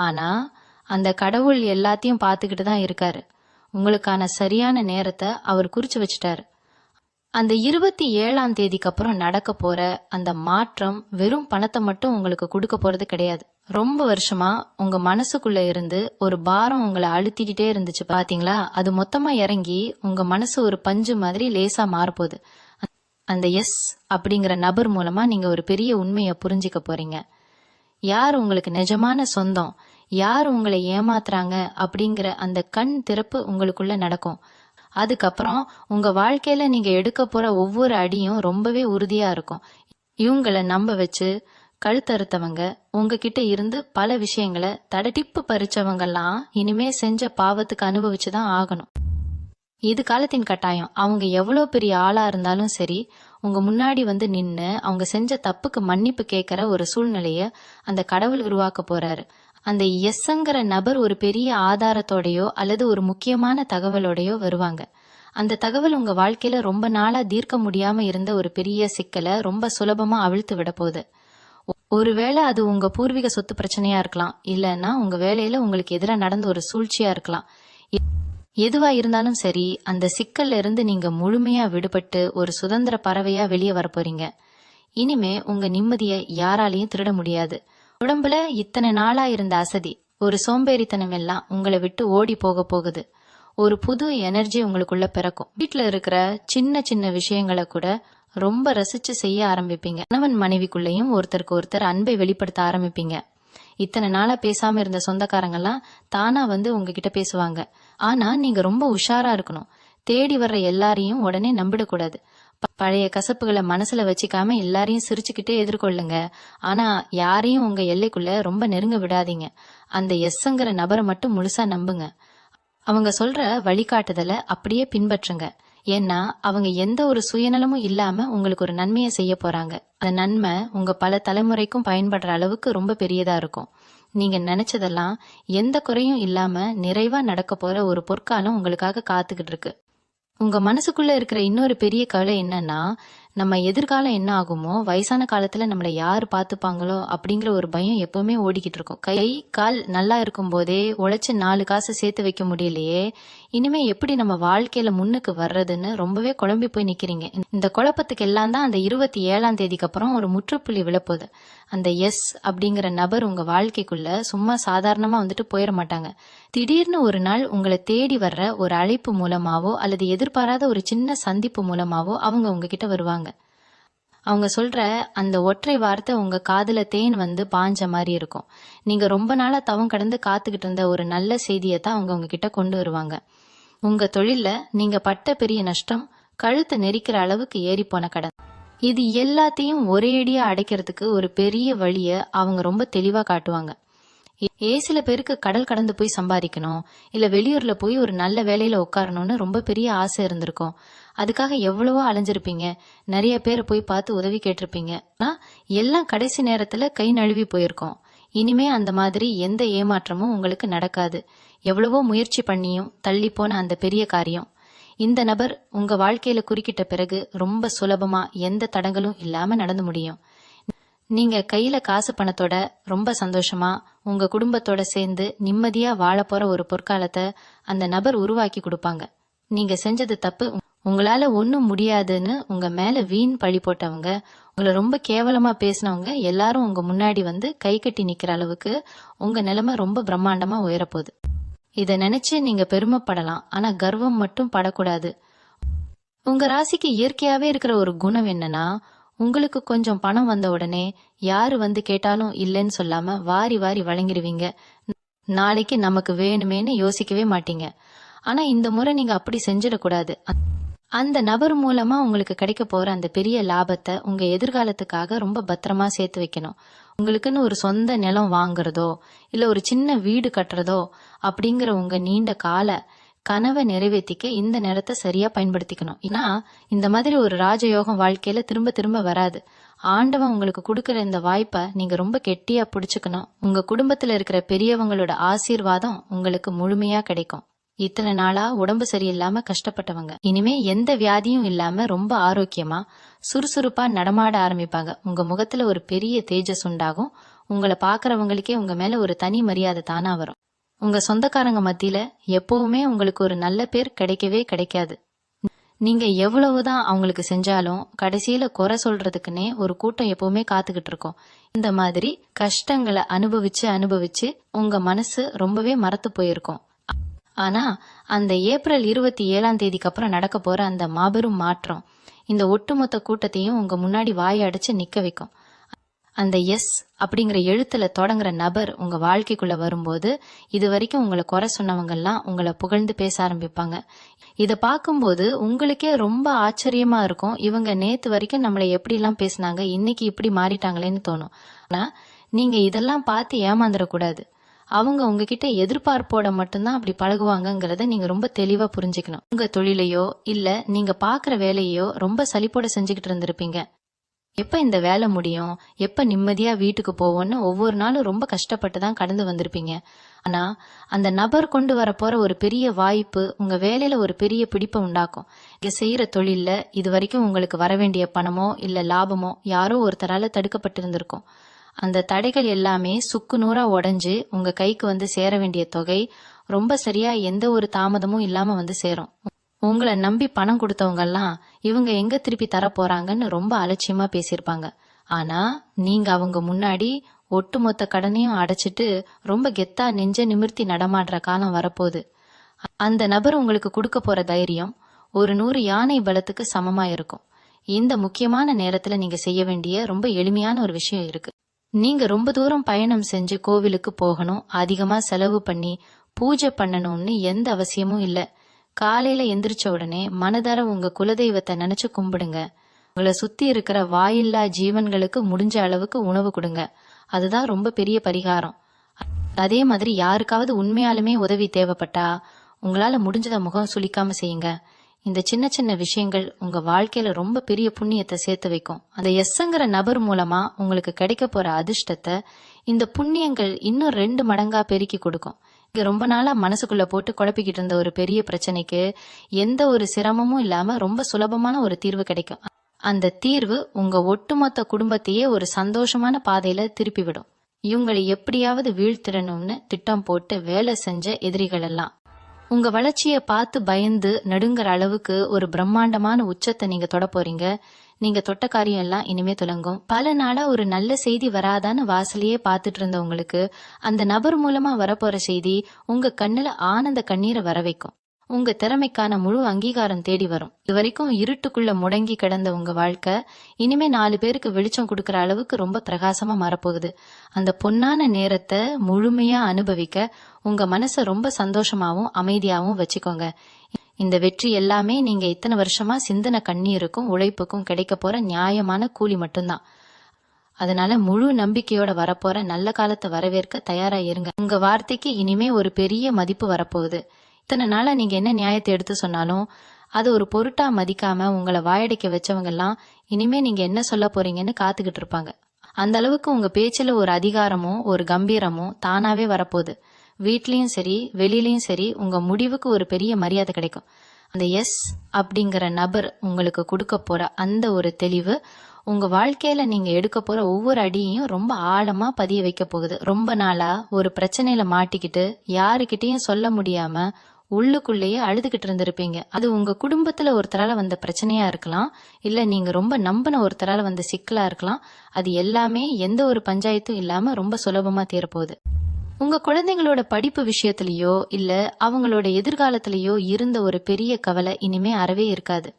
ஆனா அந்த கடவுள் எல்லாத்தையும் பார்த்துக்கிட்டு தான் இருக்காரு. உங்களுக்கான சரியான நேரத்தை அவர் குறிச்சு வச்சுட்டாரு. அந்த 27ஆம் தேதிக்கு அப்புறம் நடக்க போற அந்த மாற்றம் வெறும் பணத்தை மட்டும் உங்களுக்கு கொடுக்க போறது கிடையாது. ரொம்ப வருஷமா உங்க மனசுக்குள்ள இருந்து ஒரு பாரம் உங்களை அழுத்திக்கிட்டே இருந்துச்சு பாத்தீங்களா, அது மொத்தமா இறங்கி உங்க மனசு ஒரு பஞ்சு மாதிரி லேசா மாறப்போகுது. அந்த எஸ் அப்படிங்கிற நபர் மூலமா நீங்க ஒரு பெரிய உண்மையை புரிஞ்சுக்க போறீங்க. யார் உங்களுக்கு நிஜமான சொந்தம், யார் உங்களை ஏமாத்துறாங்க அப்படிங்கிற அந்த கண் திறப்பு உங்களுக்குள்ள நடக்கும். அதுக்கப்புறம் உங்க வாழ்க்கையில நீங்க எடுக்க போற ஒவ்வொரு அடியும் ரொம்பவே உறுதியா இருக்கும். இவங்களை நம்ப வச்சு கழுத்தறுத்தவங்க, உங்ககிட்ட இருந்து பல விஷயங்களை தடட்டிப்பு பறிச்சவங்கெல்லாம் இனிமே செஞ்ச பாவத்துக்கு அனுபவிச்சுதான் ஆகணும். இது காலத்தின் கட்டாயம். அவங்க எவ்வளவு பெரிய ஆளா இருந்தாலும் சரி, உங்க முன்னாடி வந்து நின்னு அவங்க செஞ்ச தப்புக்கு மன்னிப்பு கேட்கிற ஒரு சூழ்நிலைய அந்த கடவுள் உருவாக்க போறாரு. அந்த எஸ்ங்கிற நபர் ஒரு பெரிய ஆதாரத்தோடையோ அல்லது ஒரு முக்கியமான தகவலோடையோ வருவாங்க. அந்த தகவல் உங்க வாழ்க்கையில ரொம்ப நாளா தீர்க்க முடியாம இருந்த ஒரு பெரிய சிக்கலை ரொம்ப சுலபமா அவிழ்த்து விட போகுது. ஒருவேளை அது உங்க பூர்வீக சொத்து பிரச்சனையா இருக்கலாம், இல்லைன்னா உங்க வேலையில உங்களுக்கு எதிராக நடந்த ஒரு சூழ்ச்சியா இருக்கலாம். எதுவா இருந்தாலும் சரி, அந்த சிக்கல்ல இருந்து நீங்க முழுமையா விடுபட்டு ஒரு சுதந்திர பறவையா வெளியே வரப்போறீங்க. இனிமே உங்க நிம்மதியை யாராலையும் திருட முடியாது. உடம்புல இத்தனை நாளா இருந்த அசதி, ஒரு சோம்பேறித்தனம் எல்லாம் உங்களை விட்டு ஓடி போக போகுது. ஒரு புது எனர்ஜி உங்களுக்குள்ள பிறக்கும். வீட்டுல இருக்கிற சின்ன சின்ன விஷயங்களை கூட ரொம்ப ரசிச்சு செய்ய ஆரம்பிப்பீங்க. கணவன் மனைவிக்குள்ளேயும் ஒருத்தருக்கு ஒருத்தர் அன்பை வெளிப்படுத்த ஆரம்பிப்பீங்க. இத்தனை நாளா பேசாம இருந்த சொந்தக்காரங்கெல்லாம் தானா வந்து உங்ககிட்ட பேசுவாங்க. ஆனா நீங்க ரொம்ப உஷாரா இருக்கணும். தேடி வர்ற எல்லாரையும் உடனே நம்பிடக்கூடாது. பழைய கசப்புகளை மனசுல வச்சுக்காம எல்லாரையும் சிரிச்சுக்கிட்டே எதிர்கொள்ளுங்க. ஆனா யாரையும் உங்க எல்லைக்குள்ள ரொம்ப நெருங்க விடாதீங்க. அந்த எஸ்ங்கிற நபரை மட்டும் முழுசா நம்புங்க. அவங்க சொல்ற வழிகாட்டுதலை அப்படியே பின்பற்றுங்க. ஏன்னா அவங்க எந்த ஒரு சுயநலமும் இல்லாம உங்களுக்கு ஒரு நன்மையை செய்ய போறாங்க. அந்த நன்மை உங்க பல தலைமுறைக்கும் பயன்படுற அளவுக்கு ரொம்ப பெரியதா இருக்கும். நீங்க நினைச்சதெல்லாம் எந்த குறையும் இல்லாம நிறைவா நடக்க போற ஒரு பொற்காலம் உங்களுக்காக காத்துக்கிட்டு இருக்கு. உங்க மனசுக்குள்ள இருக்கிற இன்னொரு பெரிய கவலை என்னன்னா, நம்ம எதிர்காலம் என்ன ஆகுமோ, வயசான காலத்துல நம்மளை யாரு பாத்துப்பாங்களோ அப்படிங்கிற ஒரு பயம் எப்பவுமே ஓடிக்கிட்டு இருக்கும். கை கால் நல்லா இருக்கும் போதே உழைச்சு 4 காசு சேர்த்து வைக்க முடியலையே, இனிமே எப்படி நம்ம வாழ்க்கையில முன்னுக்கு வர்றதுன்னு ரொம்பவே குழம்பி போய் நிக்கிறீங்க. இந்த குழப்பத்துக்கு எல்லாம் தான் அந்த 27ஆம் தேதிக்கு அப்புறம் ஒரு முற்றுப்புள்ளி விழப்போகுது. அந்த எஸ் அப்படிங்கிற நபர் உங்க வாழ்க்கைக்குள்ள சும்மா சாதாரணமா வந்துட்டு போயிட மாட்டாங்க. திடீர்னு ஒரு நாள் உங்களை தேடி வர்ற ஒரு அழைப்பு மூலமாவோ அல்லது எதிர்பாராத ஒரு சின்ன சந்திப்பு மூலமாவோ அவங்க உங்ககிட்ட வருவாங்க. அவங்க சொல்ற அந்த ஒற்றை வார்த்தை உங்க காதுல தேன் வந்து பாஞ்ச மாதிரி இருக்கும். நீங்க ரொம்ப நாளா தவம் கடந்து காத்துக்கிட்டு இருந்த ஒரு நல்ல செய்தியை தான் அவங்க உங்ககிட்ட கொண்டு வருவாங்க. உங்க தொழில்ல நீங்க பட்ட பெரிய நஷ்டம், கழுத்தை நெரிக்கிற அளவுக்கு ஏறி போன கடன், இது எல்லாத்தையும் ஒரே அடியா அடைக்கிறதுக்கு ஒரு பெரிய வழிய அவங்க ரொம்ப தெளிவா காட்டுவாங்க. சில பேருக்கு கடல் கடந்து போய் சம்பாதிக்கணும், இல்ல வெளியூர்ல போய் ஒரு நல்ல வேலையில உட்காரணும்னு ரொம்ப பெரிய ஆசை இருந்திருக்கும். அதுக்காக எவ்வளவோ அலைஞ்சிருப்பீங்க, நிறைய பேரை போய் பார்த்து உதவி கேட்டிருப்பீங்க. ஆனா எல்லாம் கடைசி நேரத்துல கை நழுவி போயிருக்கோம். இனிமே அந்த மாதிரி எந்த ஏமாற்றமும் உங்களுக்கு நடக்காது. எவ்வளவோ முயற்சி பண்ணியும் தள்ளி போன அந்த பெரிய காரியம் இந்த நபர் உங்க வாழ்க்கையில குறுக்கிட்ட பிறகு ரொம்ப சுலபமா எந்த தடங்களும் இல்லாம நடந்து முடியும். நீங்க கையில காசு பணத்தோட ரொம்ப சந்தோஷமா உங்க குடும்பத்தோட சேர்ந்து நிம்மதியா வாழ போற ஒரு பொற்காலத்தை அந்த நபர் உருவாக்கி கொடுப்பாங்க. நீங்க செஞ்சது தப்பு, உங்களால ஒண்ணும் முடியாதுன்னு உங்க மேல வீண் பழி போட்டவங்க, உங்களை ரொம்ப கேவலமா பேசினவங்க எல்லாரும் உங்க முன்னாடி வந்து கை கட்டி நிக்கிற அளவுக்கு உங்க நிலைமை ரொம்ப பிரம்மாண்டமா உயரப்போகுது. இத நினைச்சு நீங்க பெருமைப்படலாம், ஆனா கர்வம் மட்டும் படக்கூடாது. உங்க ராசிக்கு இயற்கையாவே இருக்கிற ஒரு குணம் என்னன்னா, உங்களுக்கு கொஞ்சம் பணம் வந்த உடனே யாரு வந்து கேட்டாலும் இல்லைன்னு சொல்லாம வாரி வாரி வழங்கிடுவீங்க. நாளைக்கு நமக்கு வேணுமேன்னு யோசிக்கவே மாட்டீங்க. ஆனா இந்த முறை நீங்க அப்படி செஞ்சிடக்கூடாது. அந்த நபர் மூலமா உங்களுக்கு கிடைக்க போற அந்த பெரிய லாபத்தை உங்க எதிர்காலத்துக்காக ரொம்ப பத்திரமா சேர்த்து வைக்கணும். உங்களுக்குன்னு ஒரு சொந்த நிலம் வாங்குறதோ இல்ல ஒரு சின்ன வீடு கட்டுறதோ அப்படிங்கிற உங்க நீண்ட கால கனவை நிறைவேற்றிக்க இந்த நேரத்தை சரியா பயன்படுத்திக்கணும். ஏன்னா இந்த மாதிரி ஒரு ராஜயோகம் வாழ்க்கையில திரும்ப திரும்ப வராது. ஆண்டவன் உங்களுக்கு கொடுக்கற இந்த வாய்ப்பை நீங்க ரொம்ப கெட்டியா பிடிச்சுக்கணும். உங்க குடும்பத்துல இருக்கிற பெரியவங்களோட ஆசீர்வாதம் உங்களுக்கு முழுமையா கிடைக்கும். இத்தனை நாளா உடம்பு சரியில்லாம கஷ்டப்பட்டவங்க இனிமே எந்த வியாதியும் இல்லாம ரொம்ப ஆரோக்கியமா சுறுசுறுப்பா நடமாட ஆரம்பிப்பாங்க. உங்க முகத்துல ஒரு பெரிய தேஜஸ் உண்டாகும். உங்களை பாக்குறவங்களுக்கே உங்க மேல ஒரு தனி மரியாதை தானா வரும். உங்க சொந்தக்காரங்க மத்தியில எப்பவுமே உங்களுக்கு ஒரு நல்ல பேர் கிடைக்கவே கிடைக்காது. நீங்க எவ்வளவுதான் அவங்களுக்கு செஞ்சாலும் கடைசியில குறை சொல்றதுக்குன்னே ஒரு கூட்டம் எப்பவுமே காத்துக்கிட்டு இருக்கோம். இந்த மாதிரி கஷ்டங்களை அனுபவிச்சு அனுபவிச்சு உங்க மனசு ரொம்பவே மரத்து போயிருக்கும். ஆனா அந்த ஏப்ரல் 27ஆம் தேதிக்கு அப்புறம் நடக்க போற அந்த மாபெரும் மாற்றம் இந்த ஒட்டுமொத்த கூட்டத்தையும் உங்க முன்னாடி வாய் அடைச்சு நிக்க வைக்கும். அந்த எஸ் அப்படிங்கிற எழுத்துல தொடங்குற நபர் உங்க வாழ்க்கைக்குள்ள வரும்போது இது வரைக்கும் உங்களை குறை சொன்னவங்க எல்லாம் உங்களை புகழ்ந்து பேச ஆரம்பிப்பாங்க. இத பார்க்கும்போது உங்களுக்கே ரொம்ப ஆச்சரியமா இருக்கும். இவங்க நேத்து வரைக்கும் நம்மளை எப்படி எல்லாம் பேசினாங்க, இன்னைக்கு இப்படி மாறிட்டாங்களேன்னு தோணும். ஆனா நீங்க இதெல்லாம் பார்த்து ஏமாந்துடக்கூடாது. அவங்க உங்ககிட்ட எதிர்பார்ப்போட மட்டும்தான் அப்படி பழகுவாங்கங்கிறத நீங்க ரொம்ப தெளிவா புரிஞ்சுக்கணும். உங்க தொழிலையோ இல்ல நீங்க பாக்குற வேலையோ ரொம்ப சலிப்போட செஞ்சுக்கிட்டு இருந்திருப்பீங்க. எப்ப இந்த வேலை முடியும், எப்ப நிம்மதியா வீட்டுக்கு போவோம்னு ஒவ்வொரு நாளும் ரொம்ப கஷ்டப்பட்டு தான் கடந்து வந்திருப்பீங்க. ஆனா அந்த நபர் கொண்டு வர போற ஒரு பெரிய வாய்ப்பு உங்க வேலையில ஒரு பெரிய பிடிப்பை உண்டாக்கும். இங்க செய்யற தொழில்ல இது வரைக்கும் உங்களுக்கு வர வேண்டிய பணமோ இல்ல லாபமோ யாரோ ஒருத்தரால தடுக்கப்பட்டிருந்திருக்கும். அந்த தடைகள் எல்லாமே சுக்கு நூறா உடைஞ்சு உங்க கைக்கு வந்து சேர வேண்டிய தொகை ரொம்ப சரியா எந்த ஒரு தாமதமும் இல்லாம வந்து சேரும். உங்களை நம்பி பணம் கொடுத்தவங்க எல்லாம் இவங்க எங்க திருப்பி தர போறாங்கன்னு ரொம்ப அலட்சியமா பேசியிருப்பாங்க. ஆனா நீங்க அவங்க முன்னாடி ஒட்டுமொத்த கடனையும் அடைச்சிட்டு ரொம்ப கெத்தா நெஞ்ச நிமிர்த்தி நடமாடுற காலம் வரப்போகுது. அந்த நபர் உங்களுக்கு கொடுக்க போற தைரியம் ஒரு 100 யானை பலத்துக்கு சமமா இருக்கும். இந்த முக்கியமான நேரத்துல நீங்க செய்ய வேண்டிய ரொம்ப எளிமையான ஒரு விஷயம் இருக்கு. நீங்க ரொம்ப தூரம் பயணம் செஞ்சு கோவிலுக்கு போகணும், அதிகமா செலவு பண்ணி பூஜை பண்ணணும்னு எந்த அவசியமும் இல்ல. காலையில எந்திரிச்ச உடனே மனதார உங்க குலதெய்வத்தை நினைச்சு கும்பிடுங்க. உங்களை சுத்தி இருக்கிற வாயில்லா ஜீவன்களுக்கு முடிஞ்ச அளவுக்கு உணவு கொடுங்க. அதுதான் ரொம்ப பெரிய பரிகாரம். அதே மாதிரி யாருக்காவது உண்மையாலுமே உதவி தேவைப்பட்டா உங்களால முடிஞ்சத முகம் சுளிக்காம செய்யுங்க. இந்த சின்ன சின்ன விஷயங்கள் உங்க வாழ்க்கையில ரொம்ப பெரிய புண்ணியத்தை சேர்த்து வைக்கும். அந்த எஸ்ங்கிற நபர் மூலமா உங்களுக்கு கிடைக்க போற அதிர்ஷ்டத்தை இந்த புண்ணியங்கள் இன்னும் 2 மடங்கா பெருக்கி கொடுக்கும். இங்க ரொம்ப நாளா மனசுக்குள்ள போட்டு குழப்பிக்கிட்டு இருந்த ஒரு பெரிய பிரச்சனைக்கு எந்த ஒரு சிரமமும் இல்லாம ரொம்ப சுலபமான ஒரு தீர்வு கிடைக்கும். அந்த தீர்வு உங்க ஒட்டுமொத்த குடும்பத்தையே ஒரு சந்தோஷமான பாதையில திருப்பி விடும். இவங்களை எப்படியாவது வீழ்த்திடணும்னு திட்டம் போட்டு வேலை செஞ்ச எதிரிகள் எல்லாம் உங்க வளர்ச்சியை பார்த்து பயந்து நடுங்கிற அளவுக்கு ஒரு பிரம்மாண்டமான உச்சத்தை நீங்க தொட போறீங்க. நீங்க தொட்ட காரியம் எல்லாம் இனிமே துலங்கும். பல நாளா ஒரு நல்ல செய்தி வராதான்னு வாசலையே பார்த்துட்டு இருந்த உங்களுக்கு அந்த நபர் மூலமா வரப்போற செய்தி உங்க கண்ணுல ஆனந்த கண்ணீரை வர வைக்கும். உங்க திறமைக்கான முழு அங்கீகாரம் தேடி வரும். இது வரைக்கும் இருட்டுக்குள்ள முடங்கி கிடந்த உங்க வாழ்க்கை இனிமே 4 பேருக்கு வெளிச்சம் கொடுக்கற அளவுக்கு ரொம்ப பிரகாசமா மாறப்போகுது. அந்த பொன்னான நேரத்தை முழுமையா அனுபவிக்க உங்க மனசை ரொம்ப சந்தோஷமாவும் அமைதியாவும் வச்சுக்கோங்க. இந்த வெற்றி எல்லாமே நீங்க இத்தனை வருஷமா சிந்தன கண்ணீருக்கும் உழைப்புக்கும் கிடைக்க போற நியாயமான கூலி மட்டும்தான். அதனால முழு நம்பிக்கையோட வரப்போற நல்ல காலத்தை வரவேற்க தயாரா இருங்க. உங்க வார்த்தைக்கு இனிமே ஒரு பெரிய மதிப்பு வரப்போகுது. இத்தனை நாளா நீங்க என்ன நியாயத்தை எடுத்து சொன்னாலும் அது ஒரு பொருட்டா மதிக்காம உங்களை வாயடைக்க வச்சவங்க எல்லாம் இனிமே நீங்க என்ன சொல்ல போறீங்கன்னு காத்துக்கிட்டு இருப்பாங்க. அந்த அளவுக்கு உங்க பேச்சுல ஒரு அதிகாரமும் ஒரு கம்பீரமும் தானாவே வரப்போகுது. வீட்லயும் சரி வெளியிலயும் சரி உங்க முடிவுக்கு ஒரு பெரிய மரியாதை கிடைக்கும். அந்த எஸ் அப்படிங்கிற நபர் உங்களுக்கு கொடுக்க போற அந்த ஒரு தெளிவு உங்க வாழ்க்கையில நீங்க எடுக்க போற ஒவ்வொரு அடியையும் ரொம்ப ஆழமா பதிய வைக்க போகுது. ரொம்ப நாளா ஒரு பிரச்சனையில மாட்டிக்கிட்டு யாருக்கிட்டையும் சொல்ல முடியாம உள்ளுக்குள்ளேயே அழுதுகிட்டு இருந்திருப்பீங்க. அது உங்க குடும்பத்துல ஒருத்தரால வந்த பிரச்சனையா இருக்கலாம், இல்ல நீங்க ரொம்ப நம்பின ஒருத்தரால வந்த சிக்கலா இருக்கலாம். அது எல்லாமே எந்த ஒரு பஞ்சாயத்தும் இல்லாம ரொம்ப சுலபமா தீரப்போகுது. உங்க குழந்தைங்களோட படிப்பு விஷயத்திலயோ இல்ல அவங்களோட எதிர்காலத்திலயோ இருந்த ஒரு பெரிய கவலை இனிமே அறவே இருக்காது.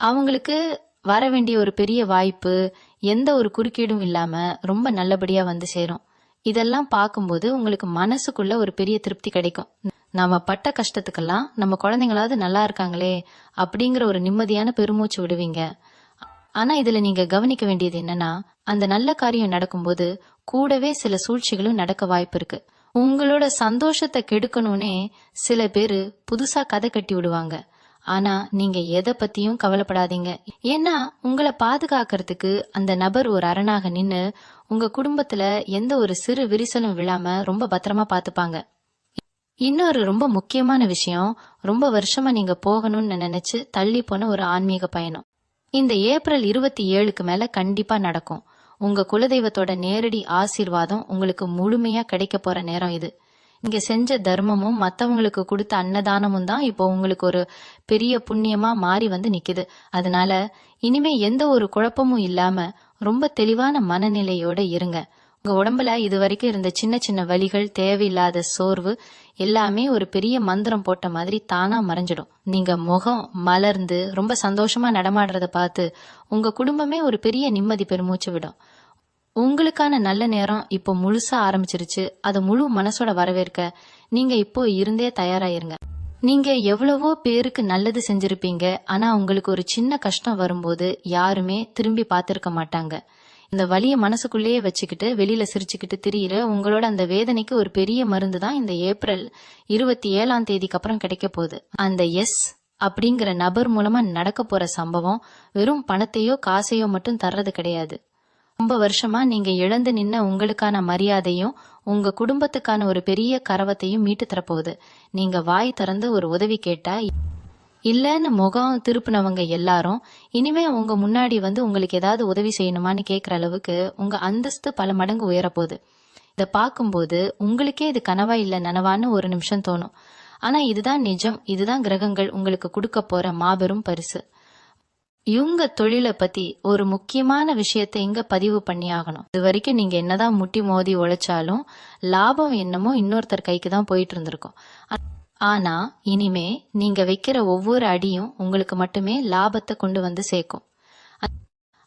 அவங்களுக்கு வர வேண்டிய ஒரு பெரிய வாய்ப்பு எந்த ஒரு குறுக்கீடும் இல்லாம ரொம்ப நல்லபடியா வந்து சேரும். இதெல்லாம் பார்க்கும்போது உங்களுக்கு மனசுக்குள்ள ஒரு பெரிய திருப்தி கிடைக்கும். நாம பட்ட கஷ்டத்துக்கெல்லாம் நம்ம குழந்தைங்களாவது நல்லா இருக்காங்களே அப்படிங்கிற ஒரு நிம்மதியான பெருமூச்சு விடுவீங்க. ஆனா இதுல நீங்க கவனிக்க வேண்டியது என்னன்னா, அந்த நல்ல காரியம் நடக்கும்போது கூடவே சில சூழ்ச்சிகளும் நடக்க வாய்ப்பு இருக்கு. உங்களோட சந்தோஷத்தை கெடுக்கணும்னே சில பேரு புதுசா கதை கட்டி விடுவாங்க. ஆனா நீங்க எதை பத்தியும் கவலைப்படாதீங்க. ஏன்னா உங்களை பாதுகாக்கிறதுக்கு அந்த நபர் ஒரு அரணாக நின்னு உங்க குடும்பத்துல எந்த ஒரு சிறு விரிசலும் விழாம ரொம்ப பத்திரமா பாத்துப்பாங்க. இன்னொரு ரொம்ப முக்கியமான விஷயம், ரொம்ப வருஷமா நீங்க போகணும்னு நினைச்சு தள்ளி போன ஒரு ஆன்மீக பயணம் இந்த ஏப்ரல் 27க்கு மேல கண்டிப்பா நடக்கும். உங்க குலதெய்வத்தோட நேரடி ஆசீர்வாதம் உங்களுக்கு முழுமையா கிடைக்க போற நேரம் இது. இங்க செஞ்ச தர்மமும் மத்தவங்களுக்கு கொடுத்த அன்னதானமும் தான் இப்போ உங்களுக்கு ஒரு பெரிய புண்ணியமா மாறி வந்து நிக்குது. அதனால இனிமே எந்த ஒரு குழப்பமும் இல்லாம ரொம்ப தெளிவான மனநிலையோட இருங்க. உங்க உடம்புல இது வரைக்கும் இருந்த சின்ன சின்ன வலிகள், தேவையில்லாத சோர்வு எல்லாமே ஒரு பெரிய மந்திரம் போட்ட மாதிரி தானா மறைஞ்சிடும். நீங்க முகம் மலர்ந்து ரொம்ப சந்தோஷமா நடமாடுறத பார்த்து உங்க குடும்பமே ஒரு பெரிய நிம்மதி பெருமூச்சு விடும். உங்களுக்கான நல்ல நேரம் இப்போ முழுசா ஆரம்பிச்சிருச்சு. அது முழு மனசோட வரவேற்க நீங்க இப்போ இருந்தே தயாராயிருங்க. நீங்க எவ்வளவோ பேருக்கு நல்லது செஞ்சிருப்பீங்க. ஆனா உங்களுக்கு ஒரு சின்ன கஷ்டம் வரும்போது யாருமே திரும்பி பார்த்திருக்க மாட்டாங்க. இந்த வலிய மனசுக்குள்ளேயே வச்சுக்கிட்டு வெளியில சிரிச்சுக்கிட்டு திரியிற உங்களோட அந்த வேதனைக்கு ஒரு பெரிய மருந்து தான் இந்த ஏப்ரல் 27ஆம் தேதிக்கு அப்புறம் கிடைக்க போகுது. அந்த எஸ் அப்படிங்கிற நபர் மூலமா நடக்க போற சம்பவம் வெறும் பணத்தையோ காசையோ மட்டும் தர்றது கிடையாது. ரொம்ப வருஷமா நீங்க இழந்து நின்ன உங்களுக்கான மரியாதையும் உங்க குடும்பத்துக்கான ஒரு பெரிய கரவத்தையும் மீட்டு தரப்போகுது. நீங்க வாய் திறந்து ஒரு உதவி கேட்டா இல்லன்னு முகம் திருப்பினவங்க எல்லாரும் இனிமே உங்க முன்னாடி வந்து உங்களுக்கு ஏதாவது உதவி செய்யணுமான்னு கேட்கற அளவுக்கு உங்க அந்தஸ்து பல மடங்கு உயரப்போகுது. இத பார்க்கும்போது உங்களுக்கே இது கனவா இல்ல நனவான்னு ஒரு நிமிஷம் தோணும். ஆனா இதுதான் நிஜம். இதுதான் கிரகங்கள் உங்களுக்கு கொடுக்க போற மாபெரும் பரிசு. இவங்க தொழிலை பத்தி ஒரு முக்கியமான விஷயத்தை இங்க பதிவு பண்ணி ஆகணும். இது வரைக்கும் நீங்க என்னதான் முட்டி மோதி உழைச்சாலும் லாபம் என்னமோ இன்னொருத்தர் கைக்கு தான் போயிட்டு இருந்திருக்கும். ஆனா இனிமே நீங்க வைக்கிற ஒவ்வொரு அடியும் உங்களுக்கு மட்டுமே லாபத்தை கொண்டு வந்து சேர்க்கும்.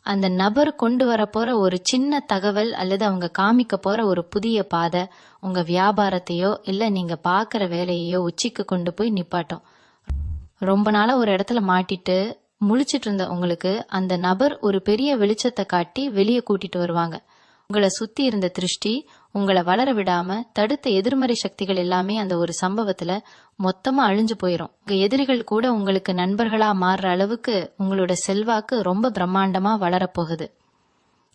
அந்த நபர் கொண்டு வர போற ஒரு சின்ன தகவல் அல்லது அவங்க காமிக்க போற ஒரு புதிய பாதை உங்க வியாபாரத்தையோ இல்ல நீங்க பாக்குற வேலையோ உச்சிக்கு கொண்டு போய் நிப்பாட்டும். ரொம்ப நாளா ஒரு இடத்துல மாட்டிட்டு முழிச்சிட்டு இருந்த உங்களுக்கு அந்த நபர் ஒரு பெரிய வெளிச்சத்தை காட்டி வெளியே கூட்டிட்டு வருவாங்க. உங்களை சுத்தி இருந்த திருஷ்டி, உங்களை வளர விடாம தடுத்த எதிர்மறை சக்திகள் எல்லாமே அந்த ஒரு சம்பவத்துல மொத்தமா அழிஞ்சு போயிரும். உங்க எதிரிகள் கூட உங்களுக்கு நண்பர்களா மாறுற அளவுக்கு உங்களோட செல்வாக்கு ரொம்ப பிரம்மாண்டமா வளரப்போகுது.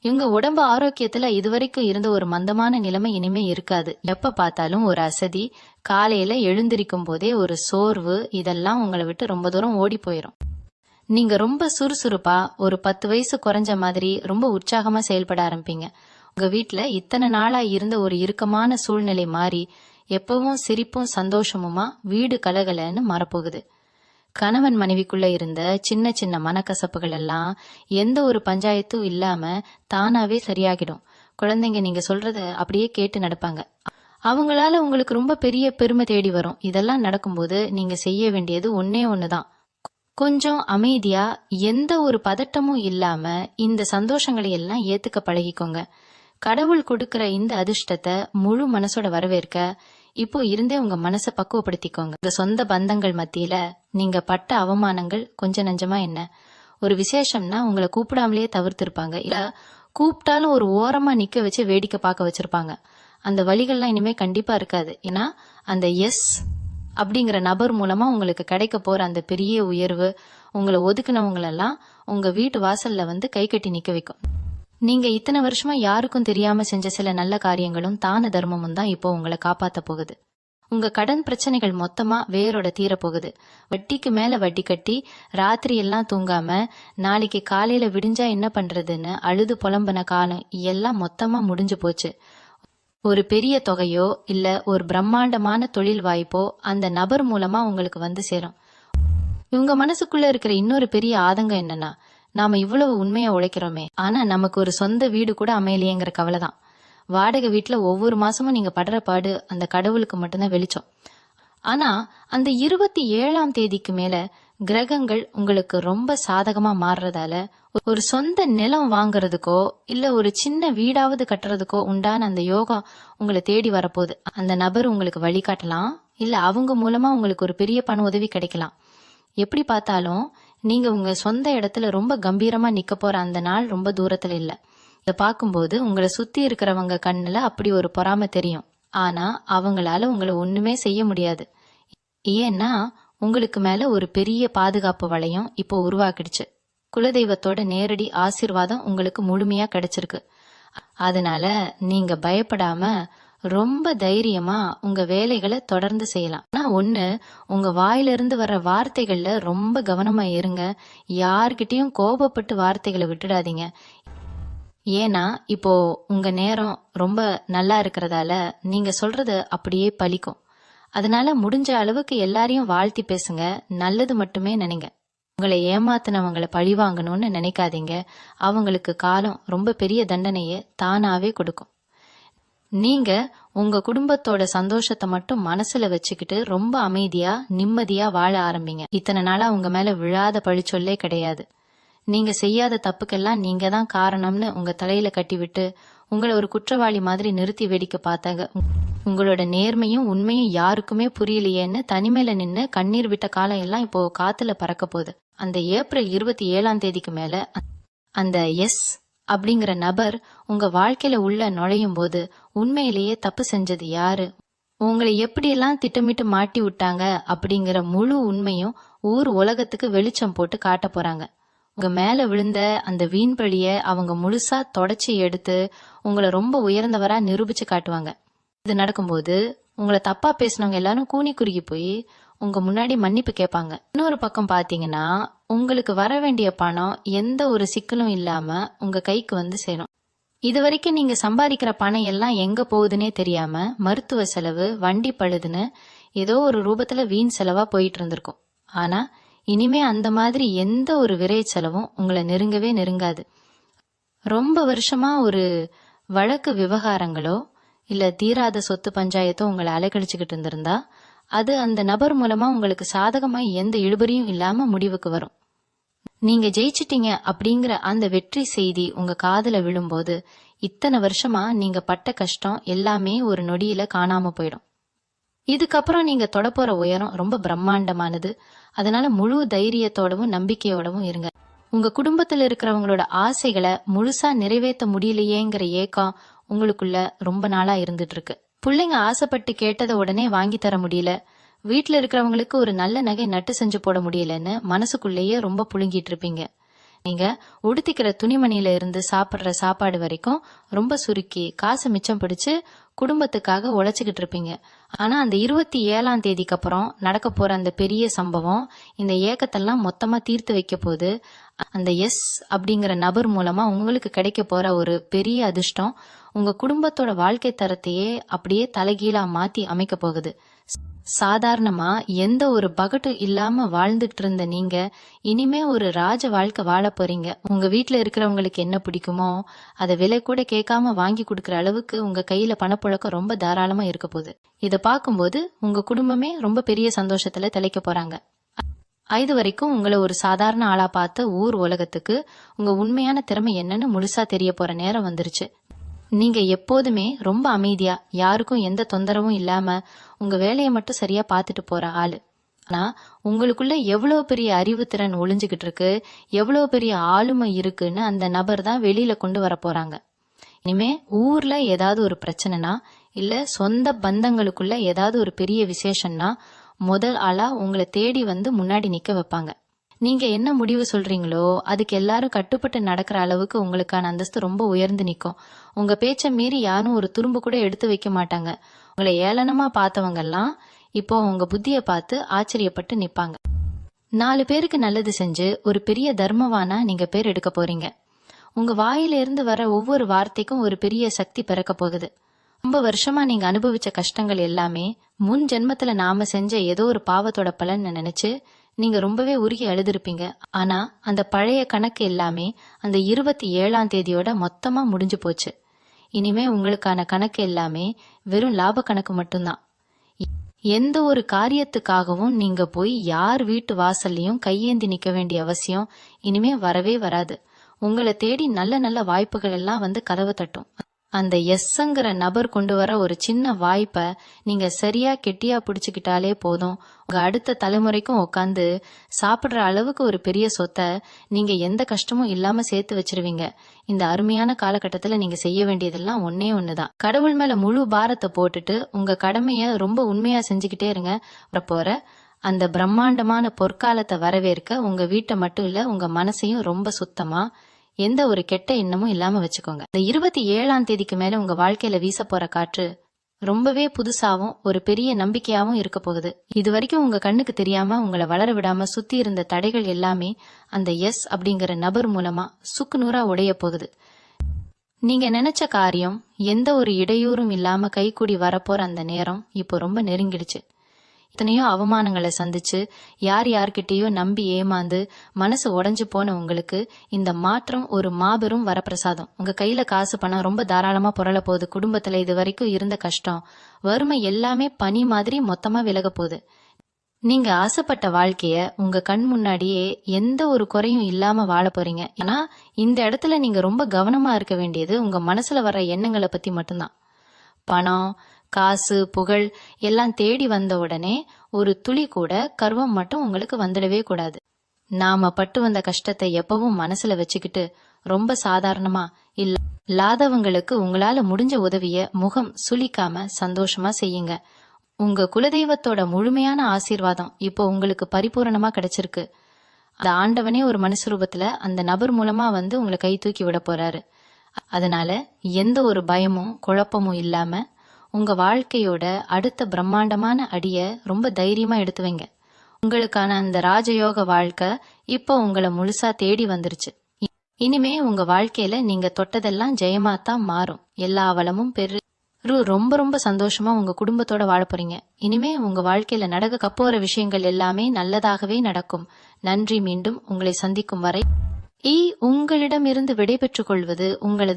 இவங்க உடம்பு ஆரோக்கியத்துல இதுவரைக்கும் இருந்த ஒரு மந்தமான நிலைமை இனிமே இருக்காது. எப்ப பார்த்தாலும் ஒரு அசதி, காலையில எழுந்திருக்கும் போதே ஒரு சோர்வு, இதெல்லாம் உங்களை விட்டு ரொம்ப தூரம் ஓடி போயிரும். நீங்க ரொம்ப சுறுசுறுப்பா, ஒரு 10 வயசு குறைஞ்ச மாதிரி ரொம்ப உற்சாகமா செயல்பட ஆரம்பிப்பீங்க. உங்க வீட்டுல இத்தனை நாளா இருந்த ஒரு இறுக்கமான சூழ்நிலை மாறி எப்பவும் சிரிப்பும் சந்தோஷமுமா வீடு கலகலன்னு மாறப்போகுது. கணவன் மனைவிக்குள்ள இருந்த சின்ன சின்ன மனக்கசப்புகள் எல்லாம் எந்த ஒரு பஞ்சாயத்தும் இல்லாம தானாவே சரியாகிடும். குழந்தைங்க நீங்க சொல்றத அப்படியே கேட்டு நடப்பாங்க. அவங்களால உங்களுக்கு ரொம்ப பெரிய பெருமை தேடி வரும். இதெல்லாம் நடக்கும்போது நீங்க செய்ய வேண்டியது ஒன்னே ஒண்ணுதான். கொஞ்சம் அமைதியா, எந்த ஒரு பதட்டமும் இல்லாம இந்த சந்தோஷங்களை எல்லாம் ஏத்துக்க பழகிக்கோங்க. கடவுள் கொடுக்கிற இந்த அதிர்ஷ்டத்தை முழு மனசோட வரவேற்க இப்போ இருந்தே உங்க மனசை பக்குவப்படுத்திக்கோங்க. உங்க சொந்த பந்தங்கள் மத்தியில நீங்க பட்ட அவமானங்கள் கொஞ்சம் நஞ்சமா என்ன? ஒரு விசேஷம்னா உங்களை கூப்பிடாமலேயே தவிர்த்திருப்பாங்க, இல்ல கூப்பிட்டாலும் ஒரு ஓரமா நிக்க வச்சு வேடிக்கை பார்க்க வச்சிருப்பாங்க. அந்த வழிகள்லாம் இனிமே கண்டிப்பா இருக்காது. ஏன்னா அந்த எஸ் அப்படிங்கிற நபர் மூலமா உங்களுக்கு கிடைக்க போற அந்த பெரிய உயர்வு உங்களை ஒதுக்குனவங்களெல்லாம் உங்க வீட்டு வாசல்ல வந்து கை கட்டி நிக்க வைக்கும். நீங்க இத்தனை வருஷமா யாருக்கும் தெரியாம செஞ்ச சில நல்ல காரியங்களும் தான தர்மமும் தான் இப்போ உங்களை காப்பாத்த போகுது. உங்க கடன் பிரச்சனைகள் மொத்தமா வேரோட தீரப்போகுது. வட்டிக்கு மேல வட்டி கட்டி ராத்திரி எல்லாம் தூங்காம நாளைக்கு காலையில விடிஞ்சா என்ன பண்றதுன்னு அழுது புலம்புன காலம் எல்லாம் மொத்தமா முடிஞ்சு போச்சு. ஒரு பெரிய தொகையோ இல்ல ஒரு பிரம்மாண்டமான தொழில் வாய்ப்போ அந்த நபர் மூலமா உங்களுக்கு வந்து சேரும். இவங்க மனசுக்குள்ள இருக்கிற இன்னொரு பெரிய ஆதங்கம் என்னன்னா, நாம இவ்வளவு உண்மையா உழைக்கிறோமே, ஆனா நமக்கு ஒரு சொந்த வீடு கூட அமையலையேங்கிற கவலைதான். வாடகை வீட்டுல ஒவ்வொரு மாசமும் நீங்க படுற பாடு அந்த கடவுளுக்கு மட்டும்தான் வெளிச்சம். ஆனா அந்த 27ஆம் தேதிக்கு மேல கிரகங்கள் உங்களுக்கு ரொம்ப சாதகமா மாறுறதால ஒரு சொந்த நிலம் வாங்குறதுக்கோ இல்ல ஒரு சின்ன வீடாவது கட்டுறதுக்கோ உண்டான அந்த யோகம் உங்களை தேடி வரப்போகுது. அந்த நபர் உங்களுக்கு வழிகாட்டலாம், இல்ல அவங்க மூலமா உங்களுக்கு ஒரு பெரிய பண உதவி கிடைக்கலாம். எப்படி பார்த்தாலும் நீங்க உங்க சொந்த இடத்துல ரொம்ப கம்பீரமா நிக்க போற அந்த நாள் ரொம்ப தூரத்துல இல்ல. இதை பார்க்கும்போது உங்களை சுத்தி இருக்கிறவங்க கண்ணுல அப்படி ஒரு பொறாமை தெரியும். ஆனா அவங்களால உங்களை ஒண்ணுமே செய்ய முடியாது. ஏன்னா உங்களுக்கு மேல ஒரு பெரிய பாதுகாப்பு வளையம் இப்போ உருவாக்கிடுச்சு. குலதெய்வத்தோட நேரடி ஆசீர்வாதம் உங்களுக்கு முழுமையா கிடைச்சிருக்கு. அதனால நீங்க பயப்படாம ரொம்ப தைரியமா உங்க வேலைகளை தொடர்ந்து செய்யலாம். ஆனா ஒண்ணு, உங்க வாயிலிருந்து வர்ற வார்த்தைகள்ல ரொம்ப கவனமா இருங்க. யார்கிட்டயும் கோபப்பட்டு வார்த்தைகளை விட்டுடாதீங்க. ஏன்னா இப்போ உங்க நேரம் ரொம்ப நல்லா இருக்கிறதால நீங்க சொல்றது அப்படியே பலிக்கும். அதனால முடிஞ்ச அளவுக்கு எல்லாரையும் வாழ்த்தி பேசுங்க, நல்லது மட்டுமே நினைங்க. உங்களை ஏமாத்தினவங்களை பழிவாங்கணும்னு நினைக்காதீங்க. அவங்களுக்கு காலம் ரொம்ப பெரிய தண்டனையை தானாவே கொடுக்கும். நீங்க உங்க குடும்பத்தோட சந்தோஷத்தை மட்டும் மனசுல வச்சுக்கிட்டு ரொம்ப அமைதியா நிம்மதியா வாழ ஆரம்பிங்க. இத்தனை நாளா உங்க மேல விழாத பழிச்சொல்லே கிடையாது. நீங்க செய்யாத தப்புக்கெல்லாம் நீங்க தான் காரணம்னு உங்க தலையில கட்டிவிட்டு உங்களை ஒரு குற்றவாளி மாதிரி நிறுத்தி வேடிக்கை பார்த்தாங்க. உங்களோட நேர்மையும் உண்மையும் யாருக்குமே புரியலையேன்னு தனிமையில நின்னு கண்ணீர் விட்ட காலம் எல்லாம் இப்போ காத்துல பறக்க போகுது. அந்த ஏப்ரல் 27ஆம் தேதிக்கு மேல அந்த எஸ் அப்படிங்கிற நபர் உங்க வாழ்க்கையில உள்ள நுழையும் போது உண்மையிலேயே தப்பு செஞ்சது யாரு, உங்களை எப்படியெல்லாம் திட்டமிட்டு மாட்டி விட்டாங்க அப்படிங்கிற முழு உண்மையும் ஊர் உலகத்துக்கு வெளிச்சம் போட்டு காட்ட போறாங்க. உங்க மேல விழுந்த அந்த வீண் பழிய அவங்க முழுசா தொடச்சி எடுத்து உங்களை ரொம்ப உயர்ந்தவரா நிரூபிச்சு காட்டுவாங்க. இது நடக்கும்போது உங்களை தப்பா பேசினவங்க எல்லாரும் கூனி குறுகி போய் உங்க முன்னாடி மன்னிப்பு கேட்பாங்க. இன்னொரு பக்கம் பாத்தீங்கன்னா உங்களுக்கு வர வேண்டிய பணம் எந்த ஒரு சிக்கலும் இல்லாம உங்க கைக்கு வந்து சேரும். இது வரைக்கும் நீங்க சம்பாதிக்கிற பணம் எல்லாம் எங்க போகுதுன்னே தெரியாம மருத்துவ செலவு, வண்டி பழுதுன்னு ஏதோ ஒரு ரூபத்துல வீண் செலவா போயிட்டு இருந்திருக்கும். ஆனா இனிமே அந்த மாதிரி எந்த ஒரு விரை செலவும் உங்களை நெருங்கவே நெருங்காது. ரொம்ப வருஷமா ஒரு வழக்கு விவகாரங்களோ இல்ல தீராத சொத்து பஞ்சாயத்தோ உங்களை அலைக்கழிச்சுக்கிட்டு இருந்திருந்தா அது அந்த நபர் மூலமா உங்களுக்கு சாதகமா எந்த இழுபறியும் இல்லாம முடிவுக்கு வரும். நீங்க ஜெயிச்சிட்டீங்க அப்படிங்கிற அந்த வெற்றி செய்தி உங்க காதுல விழும்போது இத்தனை வருஷமா நீங்க பட்ட கஷ்டம் எல்லாமே ஒரு நொடியில காணாம போயிடும். இதுக்கப்புறம் நீங்க தொடப்போற உயரம் ரொம்ப பிரம்மாண்டமானது. அதனால முழு தைரியத்தோடவும் நம்பிக்கையோடவும் இருங்க. உங்க குடும்பத்துல இருக்கிறவங்களோட ஆசைகளை முழுசா நிறைவேற்ற முடியலையேங்கிற ஏக்கம் உங்களுக்குள்ள ரொம்ப நாளா இருந்துட்டு இருக்கு. பிள்ளைங்க ஆசைப்பட்டு கேட்டதை உடனே வாங்கி தர முடியல, வீட்டுல இருக்கிறவங்களுக்கு ஒரு நல்ல நகை நட்டு செஞ்சு போட முடியலன்னு மனசுக்குள்ளேயே ரொம்ப புழுங்கிட்டு இருப்பீங்க. நீங்க உடுத்திக்கிற துணிமணியில இருந்து சாப்பிடுற சாப்பாடு வரைக்கும் ரொம்ப சுருக்கி காசு மிச்சம் பிடிச்சு குடும்பத்துக்காக உழைச்சுக்கிட்டு இருப்பீங்க. ஆனா அந்த 27ஆம் தேதிக்கு அப்புறம் நடக்க போற அந்த பெரிய சம்பவம் இந்த ஏக்கத்தெல்லாம் மொத்தமா தீர்த்து வைக்க போது. அந்த எஸ் அப்படிங்கிற நபர் மூலமா உங்களுக்கு கிடைக்க போற ஒரு பெரிய அதிர்ஷ்டம் உங்க குடும்பத்தோட வாழ்க்கை தரத்தையே அப்படியே தலைகீழா மாத்தி அமைக்க போகுது. சாதாரணமா எந்த ஒரு பகட்டும் இல்லாம வாழ்ந்துட்டு இருந்த நீங்க இனிமே ஒரு ராஜ வாழ்க்கை வாழ போறீங்க. உங்க வீட்டுல இருக்கிறவங்களுக்கு என்ன பிடிக்குமோ அதை விலை கூட கேட்காம வாங்கி கொடுக்கற அளவுக்கு உங்க கையில பணப்புழக்கம் ரொம்ப தாராளமா இருக்க போகுது. இத பார்க்கும்போது உங்க குடும்பமே ரொம்ப பெரிய சந்தோஷத்துல திளைக்க போறாங்க. இது வரைக்கும் உங்களை ஒரு சாதாரண ஆளா பார்த்த ஊர் உலகத்துக்கு உங்க உண்மையான திறமை என்னன்னு முழுசா தெரிய போற நேரம் வந்துருச்சு. நீங்க எப்போதுமே ரொம்ப அமைதியா யாருக்கும் எந்த தொந்தரவும் இல்லாம உங்க வேலையை மட்டும் சரியா பார்த்துட்டு போற ஆளு. ஆனா உங்களுக்குள்ள எவ்வளவு பெரிய அறிவுத்திறன் ஒளிஞ்சுகிட்டு இருக்கு, எவ்வளவு பெரிய ஆளுமை இருக்குன்னு அந்த நபர் தான் வெளியில கொண்டு வர போறாங்க. இனிமே ஊர்ல ஏதாவது ஒரு பிரச்சனைனா இல்ல சொந்த பந்தங்களுக்குள்ள ஏதாவது ஒரு பெரிய விசேஷம்னா முதல் ஆளா உங்களை தேடி வந்து முன்னாடி நிக்க வைப்பாங்க. நீங்க என்ன முடிவு சொல்றீங்களோ அதுக்கு எல்லாரும் கட்டுப்பட்டு நடக்கிற அளவுக்கு உங்களுக்கான அந்தஸ்து ரொம்ப உயர்ந்து நிக்கும். உங்க பேச்ச மீறி யாரும் ஒரு துரும்பு கூட எடுத்து வைக்க மாட்டாங்க. உங்களை ஏளனமா பார்த்தவங்க எல்லாம் இப்போ உங்க புத்திய பார்த்து ஆச்சரியப்பட்டு நிப்பாங்க. 4 பேருக்கு நல்லது செஞ்சு ஒரு பெரிய தர்மவானா நீங்க பேர் எடுக்க போறீங்க. உங்க வாயிலிருந்து வர ஒவ்வொரு வார்த்தைக்கும் ஒரு பெரிய சக்தி பிறக்க போகுது. ரொம்ப வருஷமா நீங்க அனுபவிச்ச கஷ்டங்கள் எல்லாமே முன் ஜென்மத்துல நாம செஞ்ச ஏதோ ஒரு பாவத்தோட பலன் நினைச்சு நீங்க ரொம்பவே உருகி அழுதுருப்பீங்க. ஆனா அந்த பழைய கணக்கு எல்லாமே அந்த 27ஆம் தேதியோட மொத்தமா முடிஞ்சு போச்சு. இனிமே உங்களுக்கான கணக்கு எல்லாமே வெறும் லாப கணக்கு மட்டும்தான். எந்த ஒரு காரியத்துக்காகவும் நீங்க போய் யார் வீட்டு வாசல்லையும் கையேந்தி நிக்க வேண்டிய அவசியம் இனிமே வரவே வராது. உங்களை தேடி நல்ல நல்ல வாய்ப்புகள் எல்லாம் வந்து கதவு தட்டும். அந்த எஸ்ங்கிற நபர் கொண்டு வர ஒரு சின்ன வாய்ப்பை நீங்க சரியா கெட்டியா பிடிச்சுக்கிட்டாலே போதும். உங்க அடுத்த தலைமுறைக்கும் உட்காந்து சாப்பிடுற அளவுக்கு ஒரு பெரிய சொத்தை நீங்க எந்த கஷ்டமும் இல்லாம சேர்த்து வச்சிருவீங்க. இந்த அருமையான காலகட்டத்துல நீங்க செய்ய வேண்டியதெல்லாம் ஒன்னே ஒண்ணுதான். கடவுள் மேல முழு பாரத்தை போட்டுட்டு உங்க கடமைய ரொம்ப உண்மையா செஞ்சுக்கிட்டே இருங்க. போற அந்த பிரம்மாண்டமான பொற்காலத்தை வரவேற்க உங்க வீட்டை மட்டும் இல்ல உங்க மனசையும் ரொம்ப சுத்தமா எந்த ஒரு கெட்ட எண்ணமும் இல்லாம வச்சுக்கோங்க. இந்த 27ஆம் தேதிக்கு மேல உங்க வாழ்க்கையில வீச போற காற்று ரொம்பவே புதுசாவும் ஒரு பெரிய நம்பிக்கையாவும் இருக்க போகுது. இது வரைக்கும் உங்க கண்ணுக்கு தெரியாம உங்களை வளர விடாம சுத்தி இருந்த தடைகள் எல்லாமே அந்த எஸ் அப்படிங்கிற நபர் மூலமா சுக்கு நூறா உடைய போகுது. நீங்க நினைச்ச காரியம் எந்த ஒரு இடையூறும் இல்லாம கைக்கூடி வரப்போற அந்த நேரம் இப்போ ரொம்ப நெருங்கிடுச்சு. எத்தனையோ அவமானங்களை சந்திச்சு யார் யார்கிட்டயோ நம்பி ஏமாந்து மனசு உடைஞ்சு போன உங்களுக்கு இந்த மாற்றம் ஒரு மாபெரும் வரப்பிரசாதம். உங்க கையில காசு பணம் ரொம்ப தாராளமா புரள போகுது. குடும்பத்துல இது வரைக்கும் இருந்த கஷ்டம் வறுமை எல்லாமே பனி மாதிரி மொத்தமா விலக போகுது. நீங்க ஆசைப்பட்ட வாழ்க்கைய உங்க கண் முன்னாடியே எந்த ஒரு குறையும் இல்லாம வாழ போறீங்க. ஏன்னா இந்த இடத்துல நீங்க ரொம்ப கவனமா இருக்க வேண்டியது உங்க மனசுல வர்ற எண்ணங்களை பத்தி மட்டும்தான். பணம் காசு புகழ் எல்லாம் தேடி வந்த உடனே ஒரு துளி கூட கர்வம் மட்டும் உங்களுக்கு வந்துடவே கூடாது. நாம பட்டு வந்த கஷ்டத்தை எப்பவும் மனசுல வச்சுக்கிட்டு ரொம்ப சாதாரணமா இல்லாதவங்களுக்கு உங்களால முடிஞ்ச உதவிய முகம் சுளிக்காம சந்தோஷமா செய்யுங்க. உங்க குலதெய்வத்தோட முழுமையான ஆசீர்வாதம் இப்போ உங்களுக்கு பரிபூரணமா கிடைச்சிருக்கு. அந்த ஆண்டவனே ஒரு மனுஷ ரூபத்துல அந்த நபர் மூலமா வந்து உங்களை கை தூக்கி விட போறாரு. அதனால எந்த ஒரு பயமும் குழப்பமும் இல்லாம உங்க வாழ்க்கையோட அடுத்த பிரம்மாண்டமான அடிய ரொம்ப தைரியமா எடுத்து வைங்க. உங்களுக்கான அந்த ராஜயோக வாழ்க்கை இப்போ உங்களை முழுசா தேடி வந்துருச்சு. இனிமே உங்க வாழ்க்கையில நீங்க தொட்டதெல்லாம் ஜெயமாத்தான் மாறும். எல்லா வளமும் பெரு ரொம்ப ரொம்ப சந்தோஷமா உங்க குடும்பத்தோட வாழ போறீங்க. இனிமே உங்க வாழ்க்கையில நடக்க போற விஷயங்கள் எல்லாமே நல்லதாகவே நடக்கும். நன்றி. மீண்டும் உங்களை சந்திக்கும் வரை உங்களிடமிருந்து விடை பெற்றுக் கொள்வது உங்களது